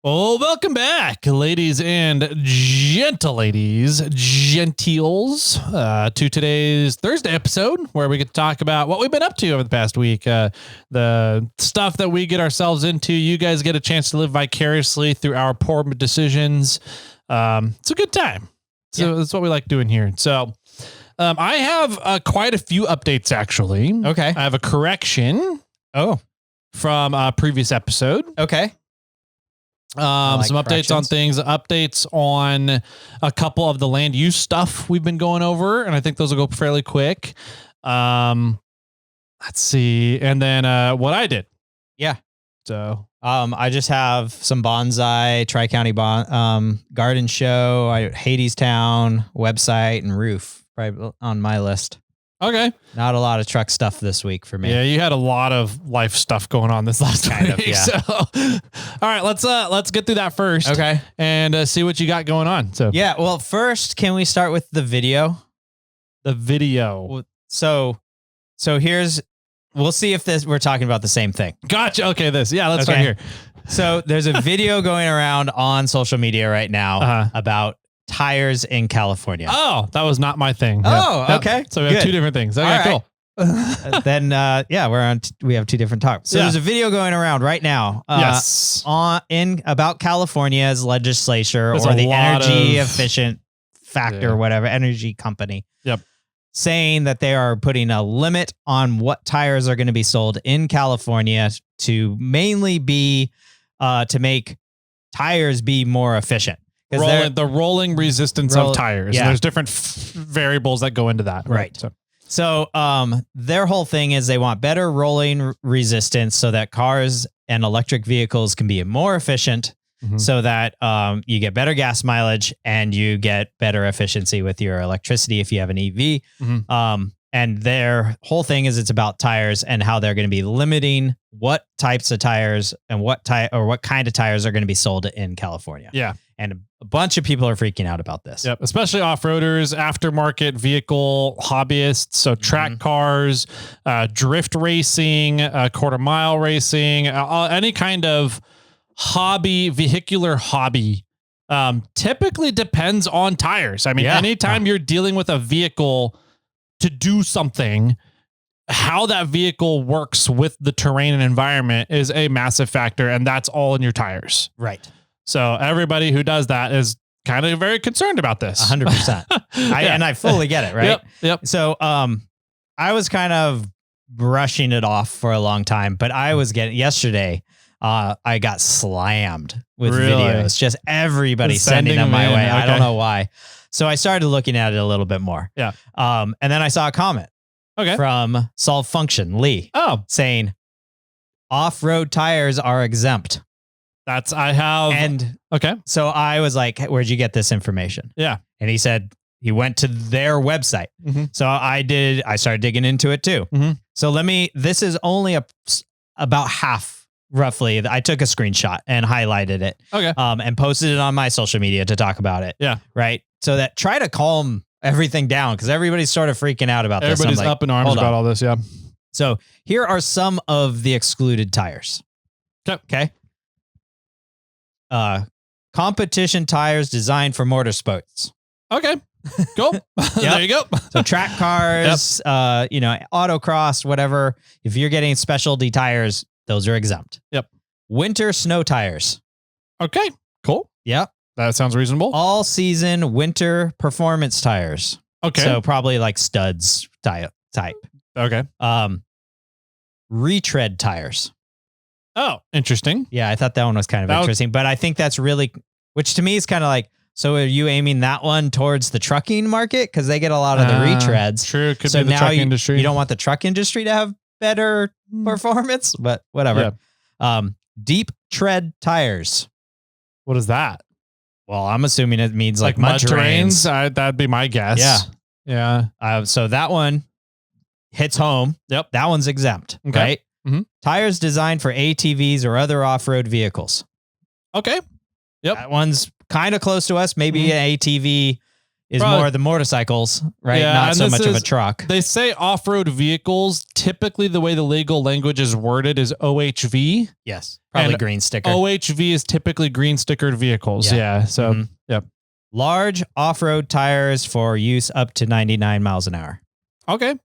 Well, welcome back, ladies and gentiles, to today's Thursday episode, where we get to talk about what we've been up to over the past week, the stuff that we get ourselves into. You guys get a chance to live vicariously through our poor decisions. It's a good time. So that's what we like doing here. So I have quite a few updates, actually. Okay. I have a correction. From a previous episode. Okay. Some updates on things, updates on a couple of the land use stuff we've been going over, and I think those will go fairly quick. Let's see. And then what I did. Yeah. So I just have some bonsai, Tri-County garden show, Hadestown website, and roof right on my list. Okay. Not a lot of truck stuff this week for me. Yeah, you had a lot of life stuff going on this last week. Yeah. So, all right, let's get through that first. Okay. And see what you got going on. So yeah, well, first, can we start with the video? The video. So here's, we'll see if we're talking about the same thing. Gotcha. Okay, let's start here. So there's a video going around on social media right now about tires in California. Oh, that was not my thing. Oh, okay. So we have two different things. Okay, cool. Then we have two different topics. So there's a video going around right now. Yes. About California's legislature or the energy efficient factor, whatever energy company. Yep. Saying that they are putting a limit on what tires are going to be sold in California to mainly be to make tires be more efficient. The rolling resistance of tires. Yeah. And there's different variables that go into that. Right. So their whole thing is they want better rolling resistance so that cars and electric vehicles can be more efficient so that you get better gas mileage and you get better efficiency with your electricity if you have an EV. And their whole thing is it's about tires and how they're going to be limiting what types of tires and what kind of tires are going to be sold in California. Yeah. And a bunch of people are freaking out about this. Yep. Especially off-roaders, aftermarket vehicle hobbyists. So track cars, drift racing, quarter-mile racing, any kind of vehicular hobby, typically depends on tires. I mean, anytime you're dealing with a vehicle to do something, how that vehicle works with the terrain and environment is a massive factor, and that's all in your tires. Right. So everybody who does that is kind of very concerned about this. 100%. And I fully get it, right? Yep. So I was kind of brushing it off for a long time, but I was yesterday, I got slammed with videos. Just everybody sending them my way. Okay. I don't know why. So I started looking at it a little bit more. Yeah. And then I saw a comment from Solve Function Lee saying off-road tires are exempt. So I was like, where'd you get this information? Yeah. And he said he went to their website. So I started digging into it too. So this is only about half roughly. I took a screenshot and highlighted it. Okay. And posted it on my social media to talk about it. Yeah. Right. So that try to calm everything down because everybody's sort of freaking out about this. Everybody's up in arms about all this. Yeah. So here are some of the excluded tires. Okay. Competition tires designed for motorsports. Okay. Cool. There you go. So track cars, autocross, whatever. If you're getting specialty tires, those are exempt. Yep. Winter snow tires. Okay. Cool. Yep. That sounds reasonable. All season winter performance tires. Okay. So probably like studs type. Okay. Retread tires. Oh, interesting. Yeah, I thought that one was kind of interesting, but I think that's really, which to me is kind of like, so are you aiming that one towards the trucking market? Because they get a lot of the retreads. True. Could be the truck industry. You don't want the truck industry to have better performance, but whatever. Yeah. Deep tread tires. What is that? Well, I'm assuming it means like mud terrains. That'd be my guess. Yeah. So that one hits home. Yep. That one's exempt. Okay. Right? Tires designed for ATVs or other off-road vehicles. Okay. Yep. That one's kind of close to us. Maybe an ATV is more the motorcycles, right? Yeah, Not so much of a truck. They say off-road vehicles, typically the way the legal language is worded is OHV. Yes. Probably and green sticker. OHV is typically green stickered vehicles. Yeah. So, yep. Large off-road tires for use up to 99 miles an hour. Okay.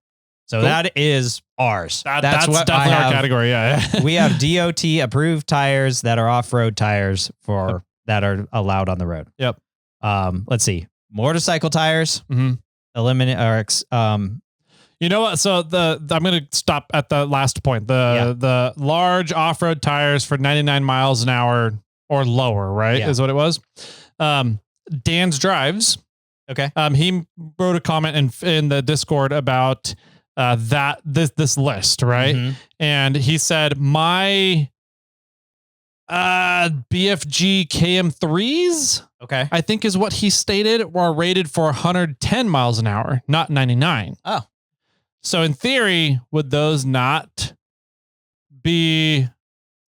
So that is ours. That's what definitely our category. Yeah. We have DOT approved tires that are off-road tires that are allowed on the road. Yep. Let's see. Motorcycle tires. Eliminate or you know what? So I'm going to stop at the last point. The large off-road tires for 99 miles an hour or lower, right? Yeah. Is what it was. Dan's Drives. Okay. He wrote a comment in the Discord about this list, right? And he said my BFG KM3s, okay, I think is what he stated, were rated for 110 miles an hour, not 99. Oh. So in theory, would those not be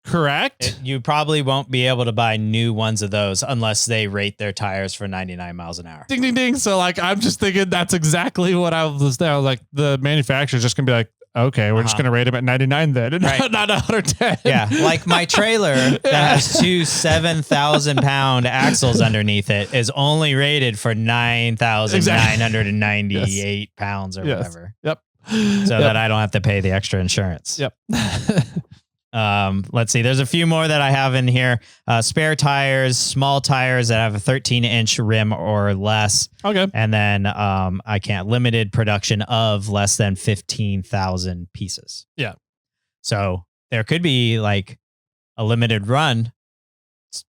correct? You probably won't be able to buy new ones of those unless they rate their tires for 99 miles an hour. Ding, ding, ding. So like, I'm just thinking that's exactly what I was there. Like the manufacturer's just gonna be like, okay, we're just going to rate them at 99 then, and not 110. Yeah, like my trailer that has two 7,000-pound axles underneath it is only rated for 9,998 pounds or whatever. Yep. So that I don't have to pay the extra insurance. Yep. Let's see. There's a few more that I have in here. Spare tires, small tires that have a 13-inch rim or less. Okay. And then limited production of less than 15,000 pieces. Yeah. So there could be like a limited run,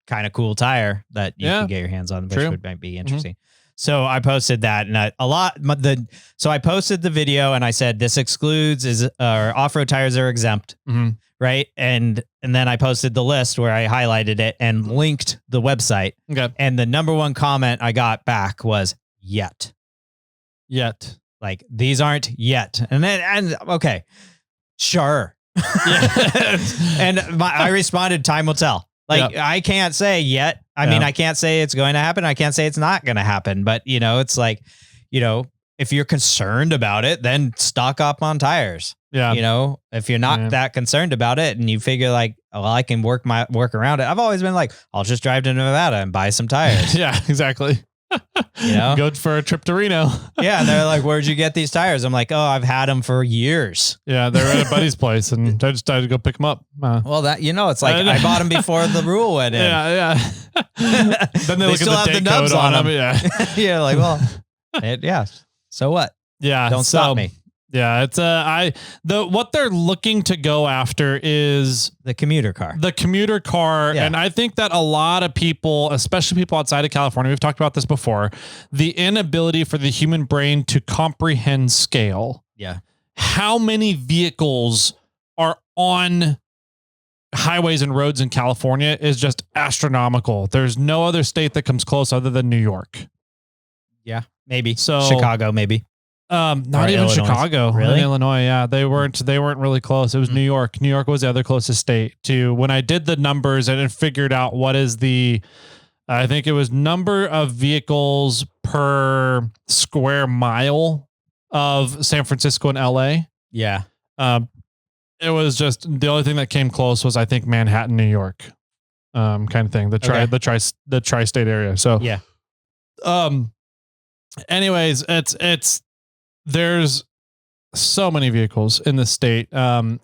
kind of cool tire that you can get your hands on, which might be interesting. So I posted that, and I posted the video, and I said this excludes off-road tires are exempt. Right. And then I posted the list where I highlighted it and linked the website. Okay. And the number one comment I got back was yet. Like these aren't yet. And okay, sure. Yeah. And I responded, time will tell. Like I can't say yet. I mean, I can't say it's going to happen. I can't say it's not going to happen. But it's like, if you're concerned about it, then stock up on tires. Yeah. If you're not that concerned about it and you figure like, well, I can work around it. I've always been like, I'll just drive to Nevada and buy some tires. Yeah, exactly. Go for a trip to Reno. Yeah. And they're like, where'd you get these tires? I'm like, oh, I've had them for years. Yeah. They're at a buddy's place and I just decided to go pick them up. Well, it's like I bought them before the rule went in. Yeah. Then they look still at the have the date code nubs on them. Yeah. Yeah. Like, well, so what? Yeah. Don't stop me. Yeah, it's what they're looking to go after is the commuter car. And I think that a lot of people, especially people outside of California, we've talked about this before, the inability for the human brain to comprehend scale. Yeah. How many vehicles are on highways and roads in California is just astronomical. There's no other state that comes close other than New York. Yeah, maybe. So Chicago, maybe. Not even Illinois. Chicago. Really? Illinois, yeah. They weren't really close. It was New York. New York was the other closest state to when I did the numbers and figured out what is I think it was number of vehicles per square mile of San Francisco and LA. Yeah. It was just the only thing that came close was I think Manhattan, New York, kind of thing. The tri-state area. So yeah. Anyways, there's so many vehicles in the state. And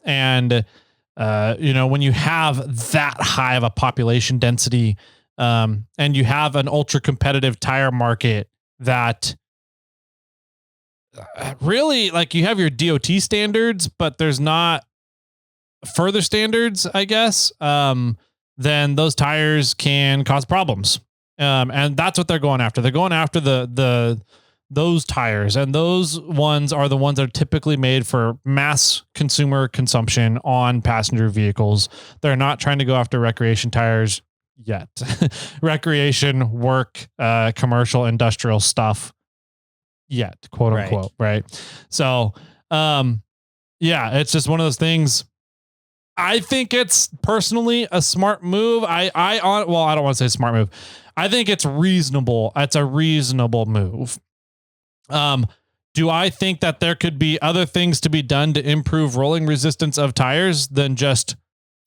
when you have that high of a population density, and you have an ultra competitive tire market that really like you have your DOT standards, but there's not further standards, I guess, then those tires can cause problems. And that's what they're going after. They're going after those tires, and those ones are the ones that are typically made for mass consumer consumption on passenger vehicles. They're not trying to go after recreation tires yet. Recreation, work, commercial, industrial stuff yet, quote unquote. Right. So, it's just one of those things. I think it's personally a smart move. I don't want to say smart move. I think it's reasonable. It's a reasonable move. Do I think that there could be other things to be done to improve rolling resistance of tires than just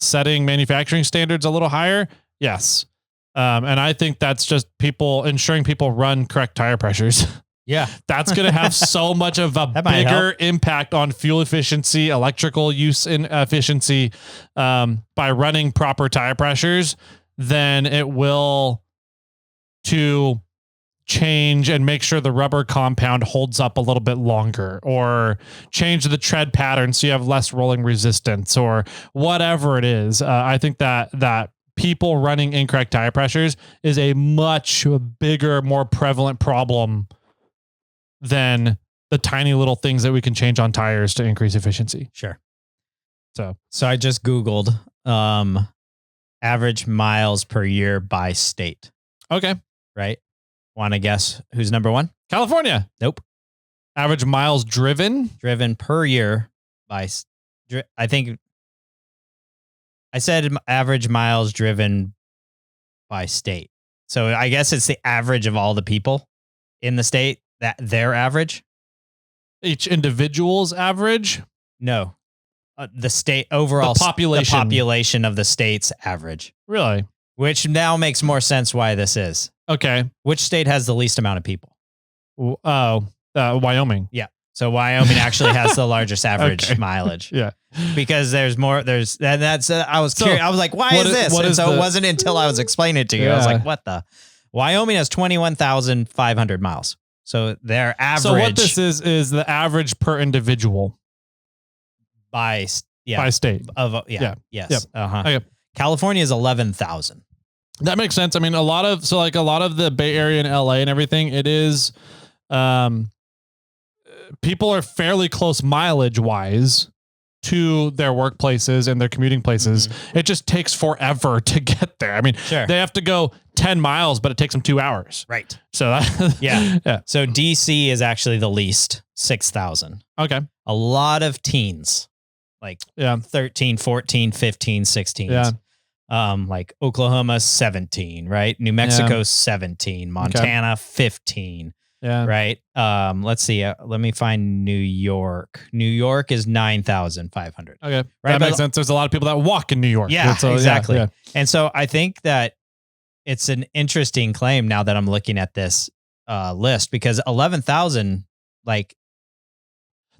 setting manufacturing standards a little higher? Yes. And I think that's just ensuring people run correct tire pressures. Yeah. That's going to have so much of a bigger impact on fuel efficiency, electrical use and efficiency, by running proper tire pressures than it will to change and make sure the rubber compound holds up a little bit longer, or change the tread pattern so you have less rolling resistance, or whatever it is. I think that people running incorrect tire pressures is a much bigger, more prevalent problem than the tiny little things that we can change on tires to increase efficiency. Sure. So I just Googled average miles per year by state. Okay. Right. Want to guess who's number one? California. Nope. Average miles driven per year by, I think I said average miles driven by state. So I guess it's the average of all the people in the state, that their average. Each individual's average? No. The state overall, the population of the state's average. Really? Which now makes more sense why this is. Okay. Which state has the least amount of people? Wyoming. Yeah. So Wyoming actually has the largest average mileage. Yeah. Because I was curious. I was like, why is this? And so it wasn't until I was explaining it to you. Yeah. I was like, what the? Wyoming has 21,500 miles. So their average. So what this is the average per individual. By state. Yes. Yep. Okay. California is 11,000. That makes sense. I mean, a lot of the Bay Area and LA and everything, it is, people are fairly close mileage wise to their workplaces and their commuting places. Mm-hmm. It just takes forever to get there. I mean, They have to go 10 miles, but it takes them 2 hours. Right. So yeah. So DC is actually the least, 6,000. Okay. A lot of teens, like 13, 14, 15, 16. Yeah. Like Oklahoma, 17, right? New Mexico, 17, Montana, 15. Yeah. Right. Let's see. Let me find New York. New York is 9,500. Okay. Right. That makes sense. There's a lot of people that walk in New York. Yeah, exactly. Yeah. And so I think that it's an interesting claim now that I'm looking at this list, because 11,000, like,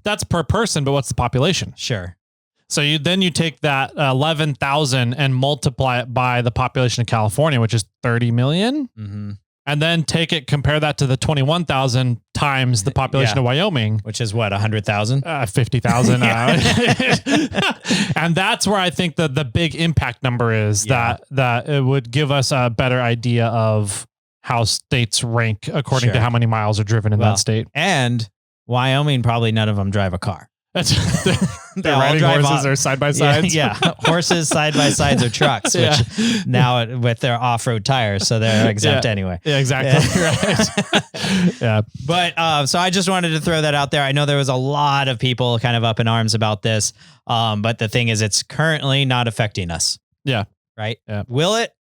that's per person, but what's the population? Sure. So you take that 11,000 and multiply it by the population of California, which is 30 million. Mm-hmm. And then compare that to the 21,000 times the population of Wyoming, which is what, 100,000, 50,000. And that's where I think that the big impact number is, that it would give us a better idea of how states rank according to how many miles are driven in that state. And Wyoming, probably none of them drive a car. They're riding horses or side by sides. Yeah, horses, side by sides, or trucks. Which now with their off road tires, so they're exempt anyway. Yeah, exactly. Right. Yeah, but so I just wanted to throw that out there. I know there was a lot of people kind of up in arms about this, but the thing is, it's currently not affecting us. Yeah. Right. Yeah. Will it?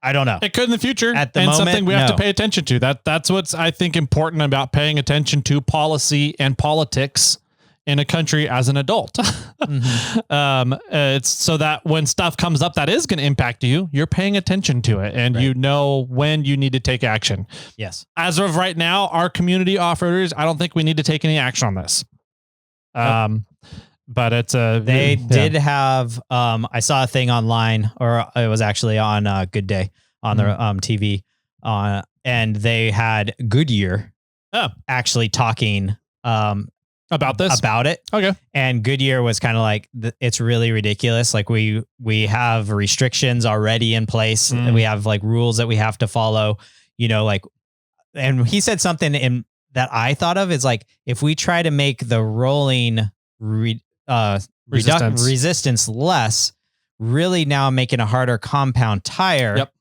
I don't know. It could in the future. At the moment, something we have to pay attention to. That's what's, I think, important about paying attention to policy and politics in a country as an adult. Mm-hmm. It's so that when stuff comes up that is going to impact you, you're paying attention to it, and you know when you need to take action. Yes. As of right now, our community off-roaders, I don't think we need to take any action on this. But it's they did have, I saw a thing online, or it was actually on Good Day on the TV, and they had Goodyear actually talking about it. Okay. And Goodyear was kind of like, it's really ridiculous. Like we have restrictions already in place. And we have like rules that we have to follow, like, and he said something that I thought of is like, if we try to make the rolling resistance less, really now making a harder compound tire. Yep.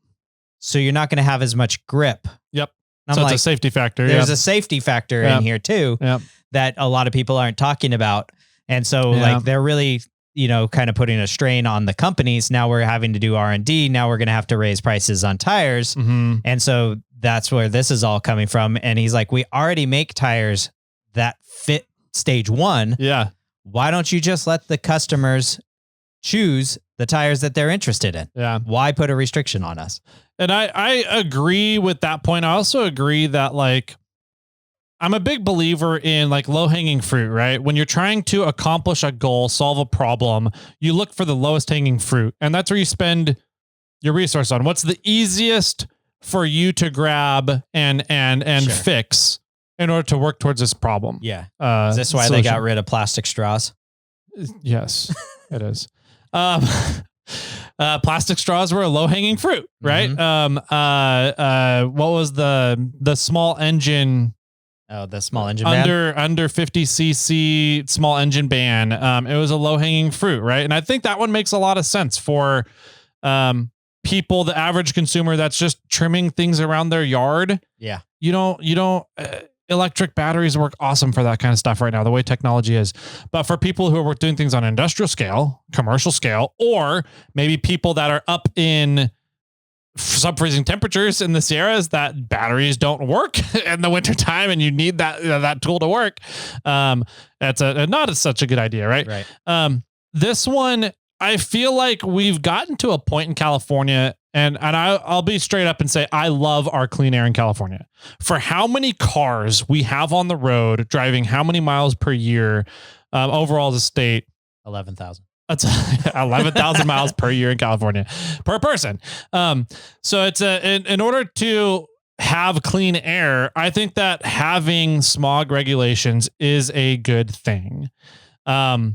So you're not going to have as much grip. Yep. So it's a safety factor. There's a safety factor in here too. Yep. That a lot of people aren't talking about. And so like they're really, kind of putting a strain on the companies. Now we're having to do R&D. Now we're going to have to raise prices on tires. And so that's where this is all coming from. And he's like, we already make tires that fit stage 1. Yeah. Why don't you just let the customers choose the tires that they're interested in? Yeah. Why put a restriction on us? And I agree with that point. I also agree that like, I'm a big believer in like low hanging fruit, right? When you're trying to accomplish a goal, solve a problem, you look for the lowest hanging fruit. And that's where you spend your resource on. What's the easiest for you to grab and Sure. fix in order to work towards this problem? Yeah. Is this why they got rid of plastic straws? Yes, it is. Plastic straws were a low hanging fruit, right? What was the small engine? Oh, the small engine ban? Under 50 cc small engine ban. It was a low hanging fruit, right? And I think that one makes a lot of sense for people, the average consumer that's just trimming things around their yard. Yeah. You don't electric batteries work awesome for that kind of stuff right now, the way technology is. But for people who are doing things on industrial scale, commercial scale, or maybe people that are up in sub-freezing temperatures in the Sierras, that batteries don't work in the wintertime and you need that tool to work. That's not such a good idea, right? Right. This one, I feel like we've gotten to a point in California, and I'll be straight up and say I love our clean air in California. For how many cars we have on the road, driving how many miles per year, overall as a state, 11,000. That's 11,000 miles per year in California per person. So it's in order to have clean air, I think that having smog regulations is a good thing. Now,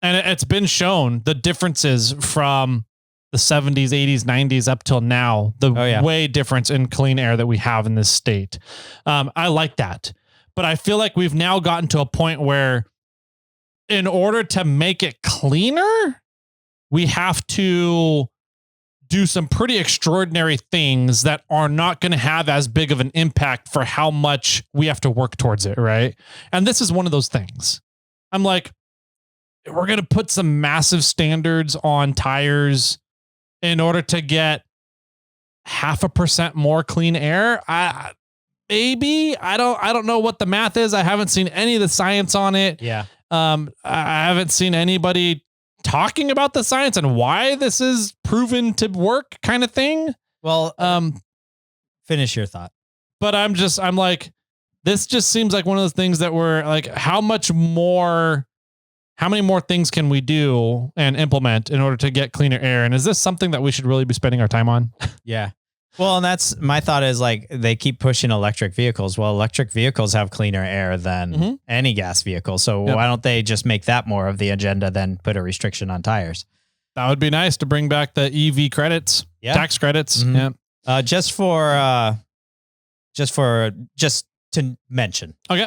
and it's been shown the differences from the 70s, 80s, 90s up till now, way difference in clean air that we have in this state. I like that, but I feel like we've now gotten to a point where in order to make it cleaner, we have to do some pretty extraordinary things that are not going to have as big of an impact for how much we have to work towards it. Right. And this is one of those things. I'm like, we're going to put some massive standards on tires in order to get 0.5% more clean air. I don't know what the math is. I haven't seen any of the science on it. Yeah. I haven't seen anybody talking about the science and why this is proven to work kind of thing. Well, finish your thought. But I'm like, this just seems like one of those things that we're like, how many more things can we do and implement in order to get cleaner air? And is this something that we should really be spending our time on? Yeah. Well, and that's my thought is like, they keep pushing electric vehicles. Well, electric vehicles have cleaner air than any gas vehicle. So why don't they just make that more of the agenda than put a restriction on tires? That would be nice to bring back the EV credits, tax credits. Mm-hmm. Yeah. Just to mention. Okay.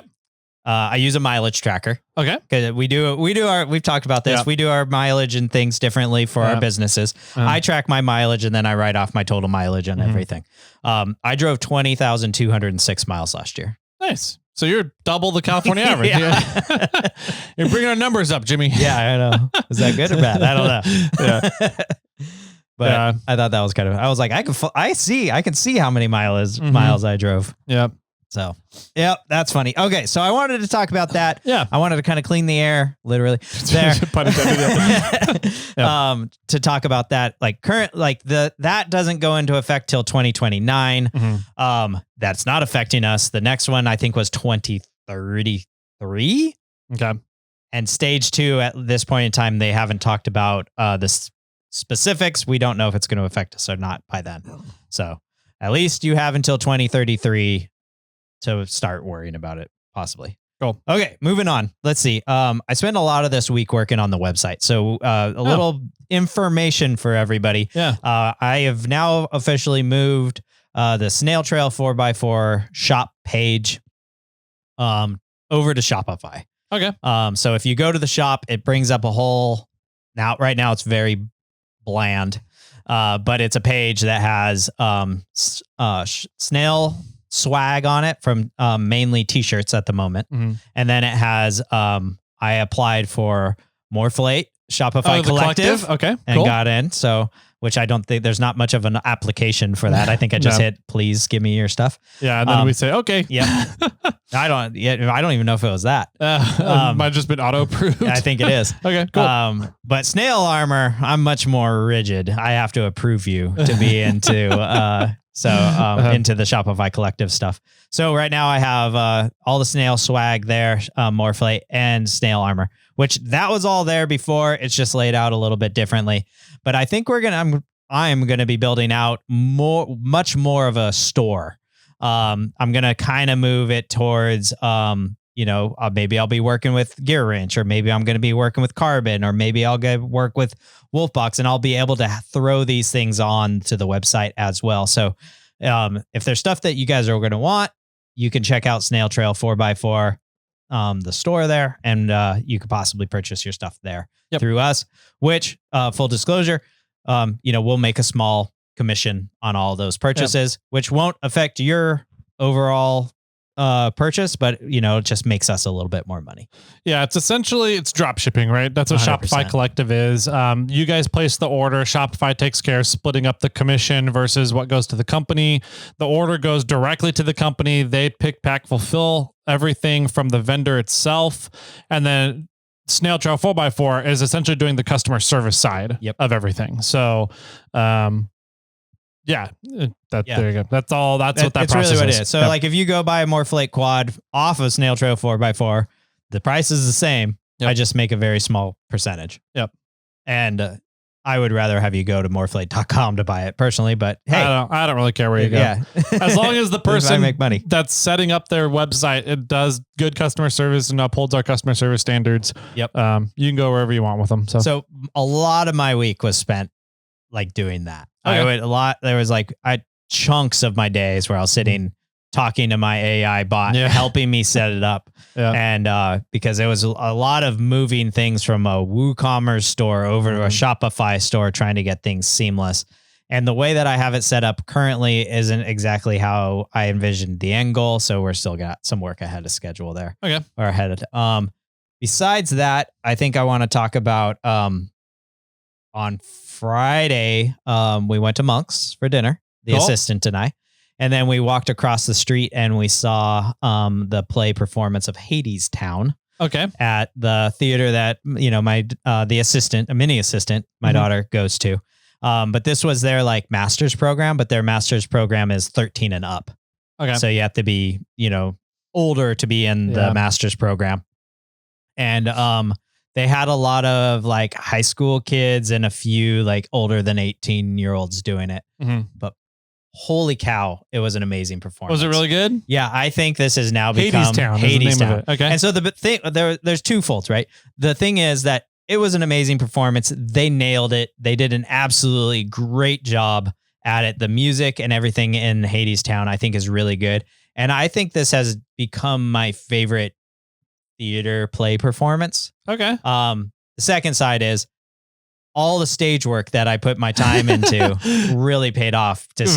I use a mileage tracker. Okay. Because we've talked about this. Yeah. We do our mileage and things differently for our businesses. I track my mileage and then I write off my total mileage and everything. I drove 20,206 miles last year. Nice. So you're double the California average. Yeah. You're bringing our numbers up, Jimmy. Yeah, I know. Is that good or bad? I don't know. Yeah. But I thought that was I was like, I can see how many miles I drove. Yeah. So, yeah, that's funny. Okay, so I wanted to talk about that. Yeah. I wanted to kind of clean the air, literally, there. To talk about that, like that doesn't go into effect till 2029. That's not affecting us. The next one, I think, was 2033. Okay. And stage 2, at this point in time, they haven't talked about the specifics. We don't know if it's going to affect us or not by then. So at least you have until 2033 to start worrying about it, possibly. Cool. Okay, moving on. Let's see. I spent a lot of this week working on the website. So a little information for everybody. Yeah. I have now officially moved the SnailTrail4x4 shop page over to Shopify. Okay. So if you go to the shop, it brings up a whole... Right now it's very bland, but it's a page that has snail swag on it from mainly t-shirts at the moment. And then it has I applied for Morphlate, Shopify the Collective. Okay, and cool. got in. So, which I don't think there's not much of an application for that. I think I just hit, please give me your stuff. Yeah. And then we say, okay. Yeah. I don't even know if it was that. Might have just been auto approved. I think it is. Okay, cool. But Snail Armor, I'm much more rigid. I have to approve you to be into, into the Shopify Collective stuff. So right now I have all the Snail swag there, Morphlate and Snail Armor, which that was all there before. It's just laid out a little bit differently. But I think I'm gonna be building out much more of a store. I'm gonna kind of move it towards maybe I'll be working with Gear Wrench, or maybe I'm gonna be working with Carbon, or maybe I'll work with Wolfbox, and I'll be able to throw these things on to the website as well. So if there's stuff that you guys are gonna want, you can check out SnailTrail4x4, the store there, and you could possibly purchase your stuff there through us, which full disclosure, we'll make a small commission on all those purchases, which won't affect your overall purchase, but it just makes us a little bit more money. Yeah, it's drop shipping, right? That's what 100%. Shopify Collective is. You guys place the order. Shopify takes care of splitting up the commission versus what goes to the company. The order goes directly to the company. They pick, pack, fulfill everything from the vendor itself, and then SnailTrail4x4 is essentially doing the customer service side of everything. So, there you go. That's all. That's what that process really what is. it is. So like if you go buy a Morphlate quad off of SnailTrail4x4, the price is the same. I just make a very small percentage. Yep. And I would rather have you go to morphlate.com to buy it personally, but hey, I don't really care where you go. Yeah. As long as the person make money that's setting up their website, it does good customer service and upholds our customer service standards. Yep. You can go wherever you want with them. So a lot of my week was spent like doing that. Okay. There was chunks of my days where I was sitting talking to my AI bot, helping me set it up. And because it was a lot of moving things from a WooCommerce store over to a Shopify store, trying to get things seamless. And the way that I have it set up currently isn't exactly how I envisioned the end goal. So we're still got some work ahead of schedule there. Okay. Or ahead of, besides that, I think I want to talk about, on Friday, we went to Monk's for dinner, the assistant and I. And then we walked across the street and we saw the play performance of Hades Town. Okay. At the theater that, the assistant, a mini assistant, my daughter goes to. But this was their master's program, but their master's program is 13 and up. Okay. So you have to be, older to be in the master's program. And they had a lot of high school kids and a few older than 18-year-olds doing it. But holy cow, it was an amazing performance. Was it really good? Yeah, I think this has now become Hades Town. Okay. And so the thing there's twofold, right? The thing is that it was an amazing performance. They nailed it. They did an absolutely great job at it. The music and everything in Hades Town, I think, is really good. And I think this has become my favorite theater play performance. Okay. The second side is all the stage work that I put my time into really paid off to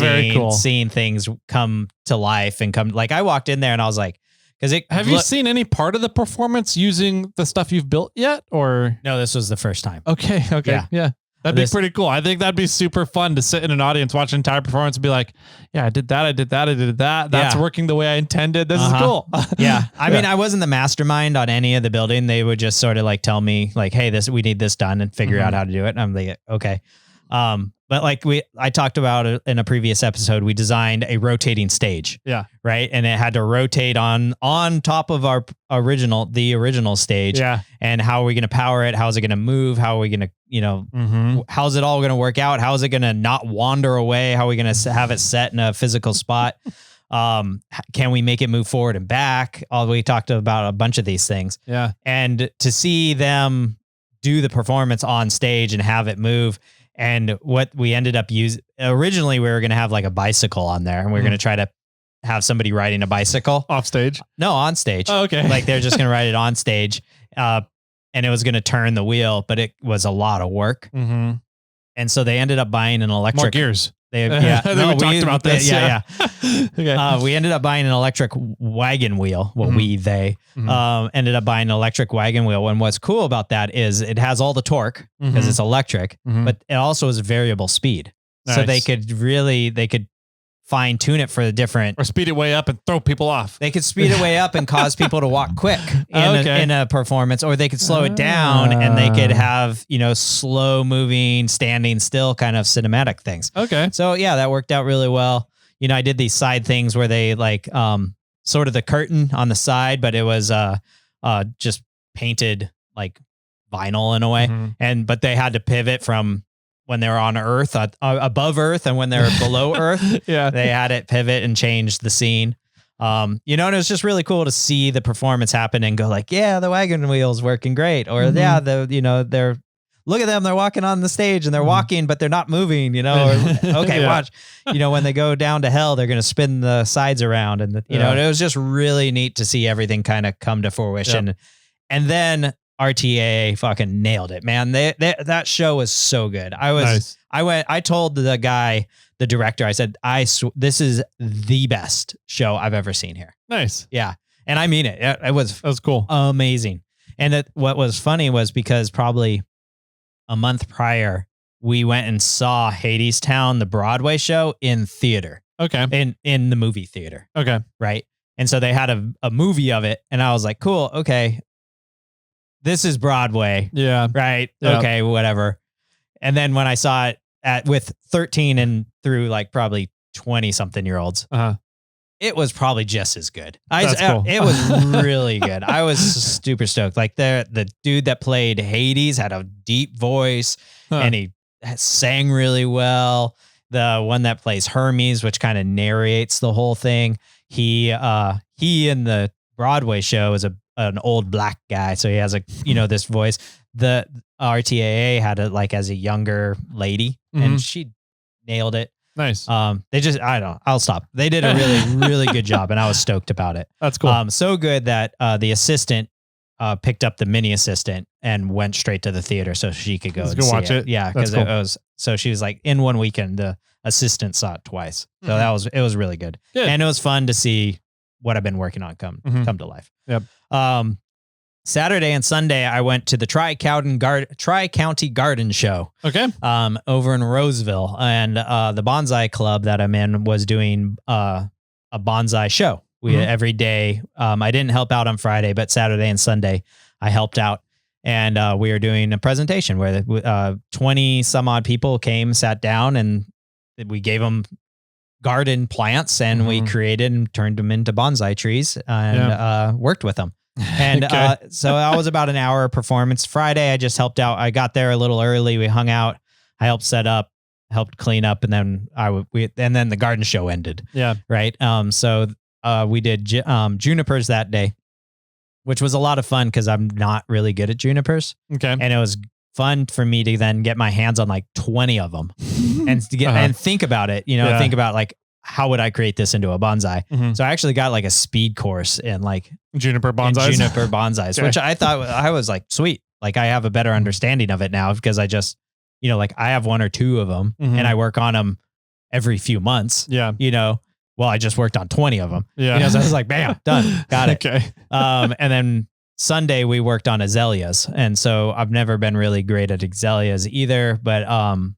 seeing things come to life and come. I walked in there and I was like, have you seen any part of the performance using the stuff you've built yet? Or no, this was the first time. Okay. Yeah. That'd be pretty cool. I think that'd be super fun to sit in an audience, watch an entire performance and be like, yeah, I did that. That's working the way I intended. This is cool. Yeah. I mean, I wasn't the mastermind on any of the building. They would just sort of tell me hey, we need this done and figure out how to do it. And I'm like, okay. But I talked about it in a previous episode, we designed a rotating stage. Yeah. Right. And it had to rotate on top of our original stage. Yeah. And how are we going to power it? How is it going to move? How are we going to, how's it all going to work out? How is it going to not wander away? How are we going to have it set in a physical spot? Can we make it move forward and back? We talked about a bunch of these things. Yeah. And to see them do the performance on stage and have it move. And what we ended up using, originally we were going to have a bicycle on there and we were going to try to have somebody riding a bicycle. Off stage? No, on stage. Oh, okay. They're just going to ride it on stage. And it was going to turn the wheel, but it was a lot of work. And so they ended up buying an electric. More gears. Yeah, I think we talked about this. Yeah. Okay. We ended up buying an electric wagon wheel. Well, they ended up buying an electric wagon wheel. And what's cool about that is it has all the torque because it's electric, but it also is variable speed. Nice. So they could fine tune it for the different, or speed it way up and throw people off. They could speed it way up and cause people to walk quick in a performance, or they could slow it down and they could have, slow moving, standing still kind of cinematic things. Okay. So yeah, that worked out really well. I did these side things where they sort of the curtain on the side, but it was just painted like vinyl in a way. But they had to pivot from when they were on Earth, above Earth, and when they were below Earth, they had it pivot and change the scene. And it was just really cool to see the performance happen and go like, yeah, the wagon wheel's working great. Or they're look at them, they're walking on the stage and they're walking, but they're not moving, watch, when they go down to hell, they're going to spin the sides around. And, it was just really neat to see everything kind of come to fruition. Yep. And then RTA fucking nailed it, man. That show was so good. I told the guy, the director, I said, this is the best show I've ever seen here. Nice. Yeah. And I mean it. That was cool. Amazing. And what was funny was because probably a month prior, we went and saw Hadestown, the Broadway show in theater. Okay. In the movie theater. Okay. Right. And so they had a movie of it. And I was like, cool. Okay. This is Broadway. Yeah. Right. Yeah. Okay. Whatever. And then when I saw it with 13 and through like probably 20 something year olds, it was probably just as good. Cool. It was really good. I was super stoked. Like the dude that played Hades had a deep voice and he sang really well. The one that plays Hermes, which kind of narrates the whole thing. He in the Broadway show is an old black guy. So he has this voice. The RTAA had it like as a younger lady and she nailed it. Nice. I'll stop. They did a really, really good job and I was stoked about it. That's cool. So good that the assistant picked up the mini assistant and went straight to the theater so she could go and watch it. Yeah. Cause cool. It was, so she was like in one weekend, the assistant saw it twice. So it was really good. And it was fun to see what I've been working on come to life. Yep. Saturday and Sunday, I went to the Tri-County Garden Show. Okay. Over in Roseville, and the bonsai club that I'm in was doing a bonsai show. Every day. I didn't help out on Friday, but Saturday and Sunday I helped out, and we were doing a presentation where 20 some odd people came, sat down, and we gave them garden plants, and we created and turned them into bonsai trees, and worked with them. And so that was about an hour performance. Friday, I just helped out. I got there a little early. We hung out. I helped set up, helped clean up, and then and then the garden show ended. Yeah. Right. So we did junipers that day, which was a lot of fun because I'm not really good at junipers. Okay. And it was fun for me to then get my hands on like 20 of them and to get and think about it. Think about like, how would I create this into a bonsai? So I actually got like a speed course in like juniper bonsais, which I thought I was like, sweet. Like I have a better understanding of it now because I just, like I have one or two of them and I work on them every few months. Yeah. Well, I just worked on 20 of them. Yeah. So I was like, bam, done. Got it. Okay. And then Sunday we worked on azaleas. And so I've never been really great at azaleas either, but, and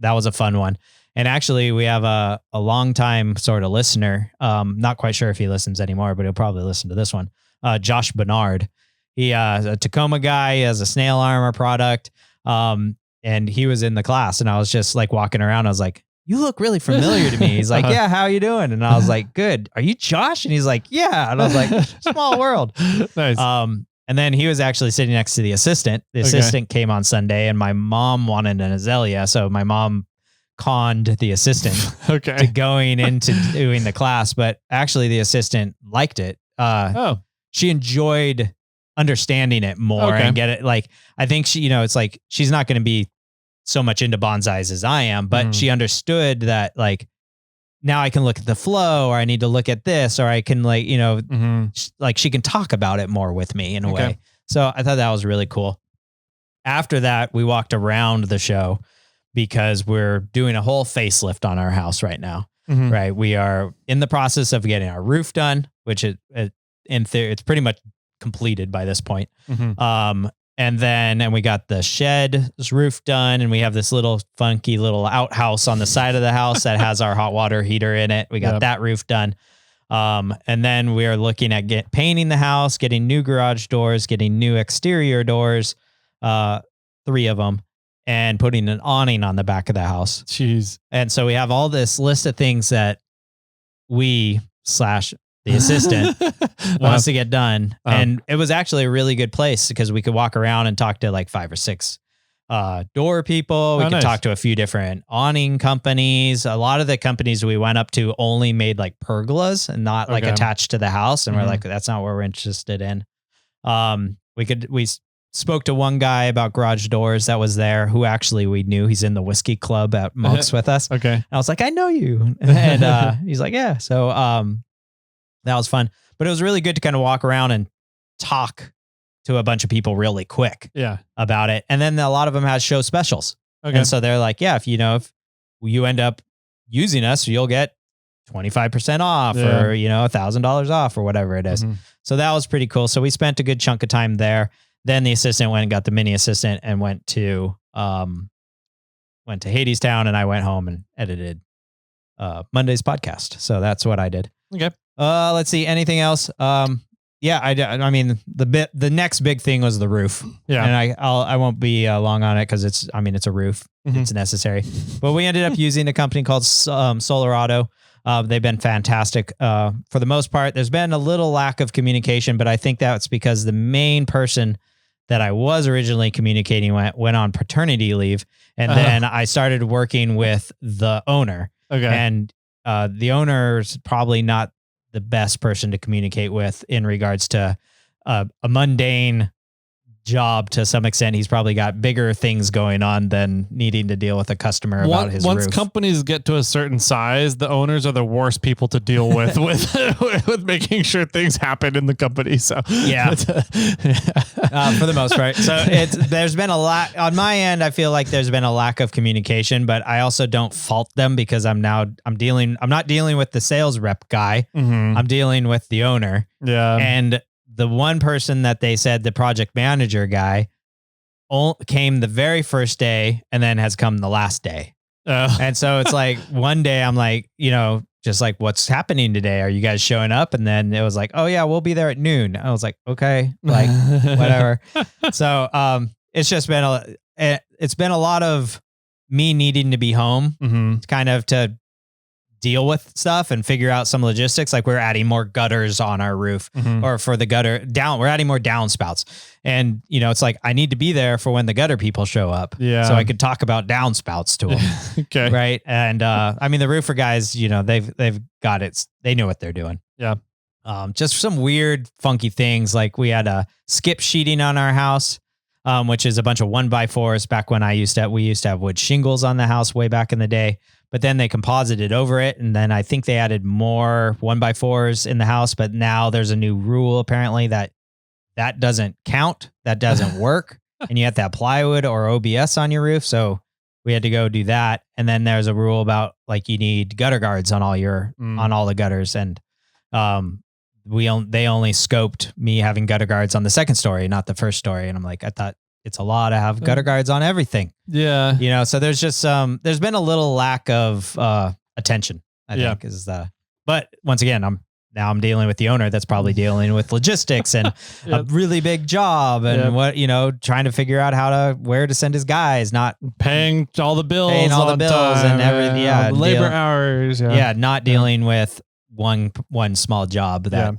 that was a fun one. And actually, we have a longtime sort of listener. Not quite sure if he listens anymore, but he'll probably listen to this one. Josh Bernard. He is a Tacoma guy. He has a snail armor product. And he was in the class, and I was just like walking around. I was like, "You look really familiar to me." He's like, "Yeah, how you doing?" And I was like, "Good. Are you Josh?" And he's like, "Yeah." And I was like, "Small world." Nice. And then he was actually sitting next to the assistant. The assistant came on Sunday, and my mom wanted an azalea, so my mom conned the assistant to going into doing the class, but actually the assistant liked it. She enjoyed understanding it more and get it. Like, I think she, it's like, she's not going to be so much into bonsais as I am, but she understood that like, now I can look at the flow, or I need to look at this, or I can like, like she can talk about it more with me in a way. So I thought that was really cool. After that, we walked around the show. because we're doing a whole facelift on our house right now. Mhm. Right. We are in the process of getting our roof done, which in theory, it's pretty much completed by this point. Mhm. And we got the shed's roof done, and we have this little funky little outhouse on the side of the house that has our hot water heater in it. We got that roof done. And then we are looking at painting the house, getting new garage doors, getting new exterior doors, 3 of them, and putting an awning on the back of the house. Jeez. And so we have all this list of things that the assistant wants to get done. And it was actually a really good place because we could walk around and talk to like 5 or 6 door people. We could talk to a few different awning companies. A lot of the companies we went up to only made like pergolas and not like attached to the house. And we're like, that's not what we're interested in. We spoke to one guy about garage doors that was there who actually we knew. He's in the whiskey club at Monk's with us. Okay. And I was like, I know you. And he's like, yeah. So that was fun. But it was really good to kind of walk around and talk to a bunch of people really quick about it. And then a lot of them had show specials. Okay. And so they're like, yeah, if you end up using us, you'll get 25% off or, $1,000 off or whatever it is. So that was pretty cool. So we spent a good chunk of time there. Then the assistant went and got the mini assistant and went to Hadestown, and I went home and edited Monday's podcast. So that's what I did. Okay. Let's see. Anything else? I mean, the next big thing was the roof. Yeah. And I won't be long on it because it's a roof. It's necessary. But we ended up using a company called Solarado. They've been fantastic. For the most part, there's been a little lack of communication, but I think that's because the main person that I was originally communicating went on paternity leave. And then I started working with the owner. Okay. And the owner's probably not the best person to communicate with in regards to a mundane job. To some extent, he's probably got bigger things going on than needing to deal with a customer about his once roof. Companies get to a certain size, the owners are the worst people to deal with with making sure things happen in the company. So yeah, for the most part. So there's been a lot on my end. I feel like there's been a lack of communication, but I also don't fault them because I'm not dealing with the sales rep guy. I'm dealing with the owner. Yeah. And the one person that they said, the project manager guy, came the very first day and then has come the last day. And so it's like one day I'm like, just like, what's happening today? Are you guys showing up? And then it was like, oh yeah, we'll be there at noon. I was like, okay, like whatever. So it's just been a lot of me needing to be home kind of to deal with stuff and figure out some logistics. Like we're adding more gutters on our roof or for the gutter down, we're adding more downspouts. And it's like, I need to be there for when the gutter people show up. Yeah. So I could talk about downspouts to them. Okay. Right. And, the roofer guys, they've got it. They know what they're doing. Yeah. Just some weird, funky things. Like we had a skip sheeting on our house, which is a bunch of 1x4s back when we used to have wood shingles on the house way back in the day. But then they composited over it. And then I think they added more 1x4s in the house. But now there's a new rule, apparently, that doesn't count. That doesn't work. And you have to have plywood or OBS on your roof. So we had to go do that. And then there's a rule about like you need gutter guards on all the gutters. And they only scoped me having gutter guards on the second story, not the first story. And I'm like, I thought it's a law to have gutter guards on everything. Yeah. So there's just there's been a little lack of attention, I think but once again, I'm dealing with the owner that's probably dealing with logistics and a really big job and trying to figure out where to send his guys, not paying all the bills, and everything. Yeah. Labor hours. Yeah. Not dealing with one small job that,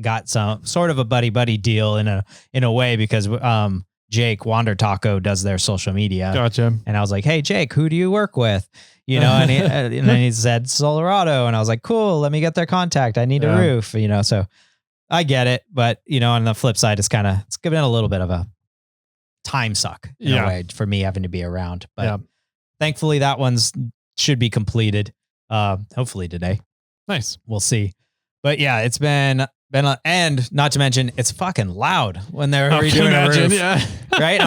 got some sort of a buddy deal in a way because Jake Wander Taco does their social media. Gotcha. And I was like, hey Jake, who do you work with? And then he said Solarado, and I was like, cool, let me get their contact. I need a roof, so I get it. But on the flip side, it's given a little bit of a time suck in a way for me having to be around. But thankfully that one's should be completed hopefully today. Nice. We'll see. But yeah, it's been And not to mention, it's fucking loud when they're I can redoing a imagine, roof. yeah. Right?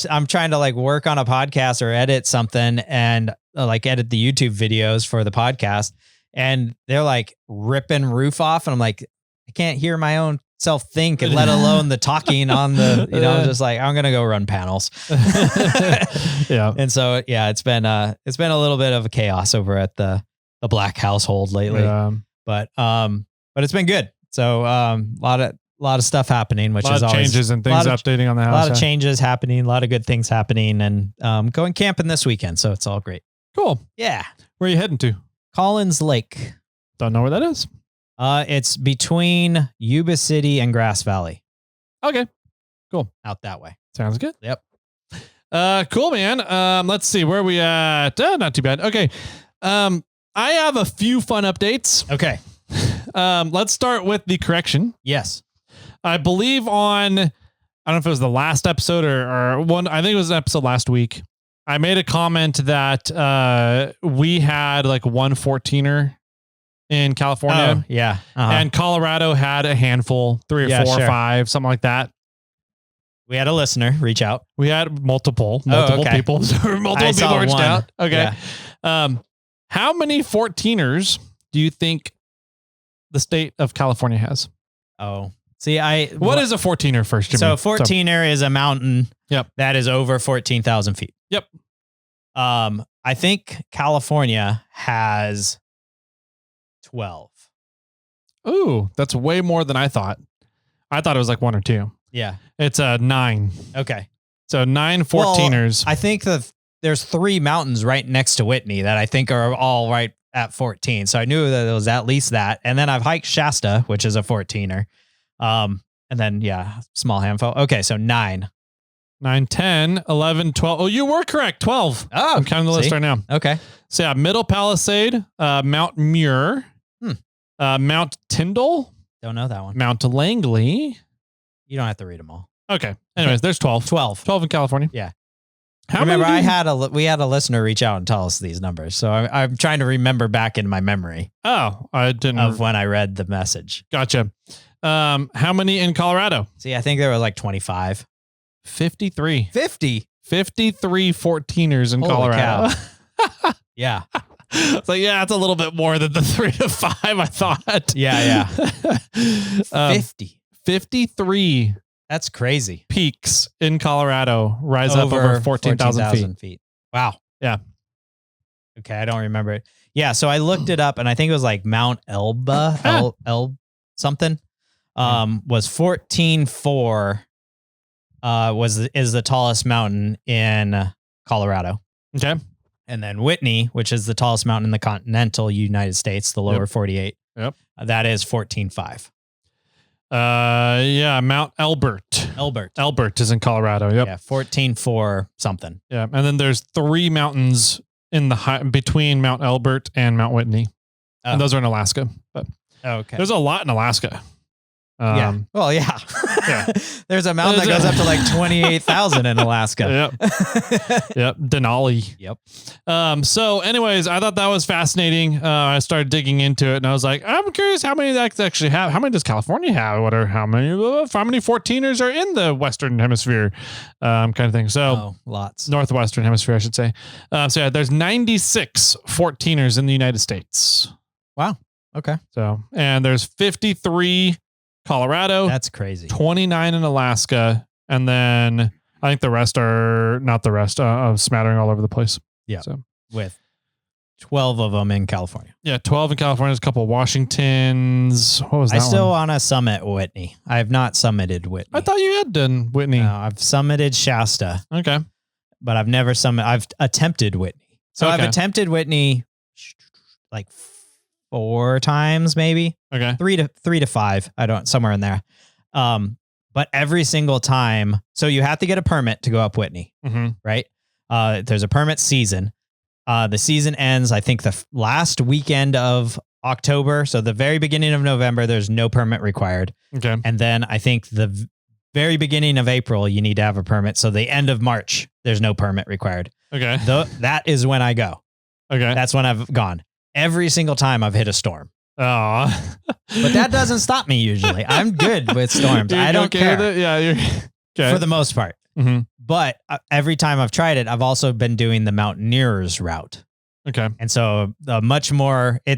I'm trying to like work on a podcast or edit something and like edit the YouTube videos for the podcast. And they're like ripping roof off. And I'm like, I can't hear my own self think, and let alone the talking on the, I'm just like, I'm going to go run panels. Yeah. And so, yeah, it's been a little bit of a chaos over at the Black household lately, but it's been good. So, a lot of stuff happening, which is always changes and things updating on the house. A lot of changes happening, a lot of good things happening, and going camping this weekend. So it's all great. Cool. Yeah. Where are you heading to? Collins Lake. Don't know where that is. It's between Yuba City and Grass Valley. Okay. Cool. Out that way. Sounds good. Yep. Cool, man. Let's see where we at. Not too bad. Okay. I have a few fun updates. Okay. Let's start with the correction. Yes. I believe I don't know if it was the last episode or one. I think it was an episode last week. I made a comment that we had like 114er in California. Oh, yeah. And Colorado had a handful, 3 or 4 or 5, something like that. We had a listener reach out. We had multiple people. Multiple people reached out. Okay. Yeah. How many 14ers do you think the state of California has? Oh, see, what is a 14er first, Jimmy? So 14er is a mountain. Yep. That is over 14,000 feet. Yep. I think California has 12. Ooh, that's way more than I thought. I thought it was like 1 or 2. Yeah. It's 9. Okay. So 9 14ers. Well, I think there's 3 mountains right next to Whitney that I think are all right at 14. So I knew that it was at least that. And then I've hiked Shasta, which is a 14er. And then, yeah, small handful. Okay. So 9. 9, 10, 11, 12. Oh, you were correct. 12. Oh, I'm counting the list right now. Okay. So yeah, Middle Palisade, Mount Muir, Mount Tyndall. Don't know that one. Mount Langley. You don't have to read them all. Okay. Anyways, there's 12. 12 in California. Yeah. Remember, we had a listener reach out and tell us these numbers. So I'm trying to remember back in my memory. Oh, I didn't. Of when I read the message. Gotcha. How many in Colorado? See, I think there were like 25. 53. 50. 53 14ers in Holy Colorado. Yeah. So yeah, it's a little bit more than the 3 to 5 I thought. Yeah. 50. 53. That's crazy. Peaks in Colorado rise up over 14,000 feet. Wow. Yeah. Okay, I don't remember it. Yeah, so I looked it up and I think it was like Mount Elba, something. Was 14.4 is the tallest mountain in Colorado. Okay. And then Whitney, which is the tallest mountain in the continental United States, the lower 48. Yep. That is 14.5. Yeah, Mount Elbert. Elbert is in Colorado. Yep. Yeah, 14.4 something. Yeah, and then there's 3 mountains in the between Mount Elbert and Mount Whitney. And those are in Alaska. But okay. There's a lot in Alaska. Yeah. Well, yeah. There's a mountain that goes up to like 28,000 in Alaska. Yep. Denali. Yep. So anyways, I thought that was fascinating. I started digging into it and I was like, I'm curious how many that actually have. How many does California have? How many 14ers are in the Western hemisphere? Kind of thing. So lots. Northwestern hemisphere, I should say. So yeah, there's 96 14ers in the United States. Wow. Okay. So, and there's 53 Colorado. That's crazy. 29 in Alaska. And then I think the rest are not the rest, smattering all over the place. Yeah. So with 12 of them in California. Yeah. 12 in California. There's a couple of Washingtons. What was that? I still want to summit Whitney. I have not summited Whitney. I thought you had done Whitney. No, I've summited Shasta. Okay. But I've never I've attempted Whitney. So I've attempted Whitney like 4 times, maybe. Okay. 3 to 5. I don't, somewhere in there. But every single time, so you have to get a permit to go up Whitney, right? There's a permit season. The season ends, I think, the last weekend of October. So the very beginning of November, there's no permit required. Okay. And then I think the very beginning of April, you need to have a permit. So the end of March, there's no permit required. Okay. That is when I go. Okay. That's when I've gone. Every single time I've hit a storm. Oh, But that doesn't stop me usually. I'm good with storms. I don't care. With it? Yeah, you're okay. For the most part. Mm-hmm. But every time I've tried it, I've also been doing the mountaineer's route. Okay. And so much more, I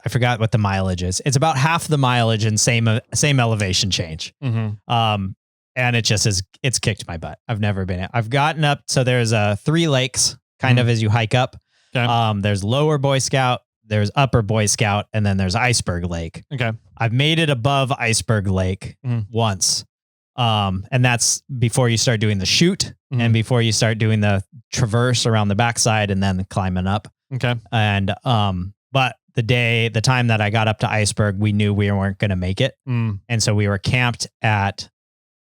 forgot what the mileage is. It's about half the mileage and same elevation change. Mm-hmm. And it's kicked my butt. I've never been, I've gotten up. So there's 3 lakes kind of as you hike up. Okay. There's Lower Boy Scout, there's Upper Boy Scout, and then there's Iceberg Lake. Okay. I've made it above Iceberg Lake once. And that's before you start doing the chute and before you start doing the traverse around the backside and then climbing up. Okay. And, but the time that I got up to Iceberg, we knew we weren't going to make it. And so we were camped at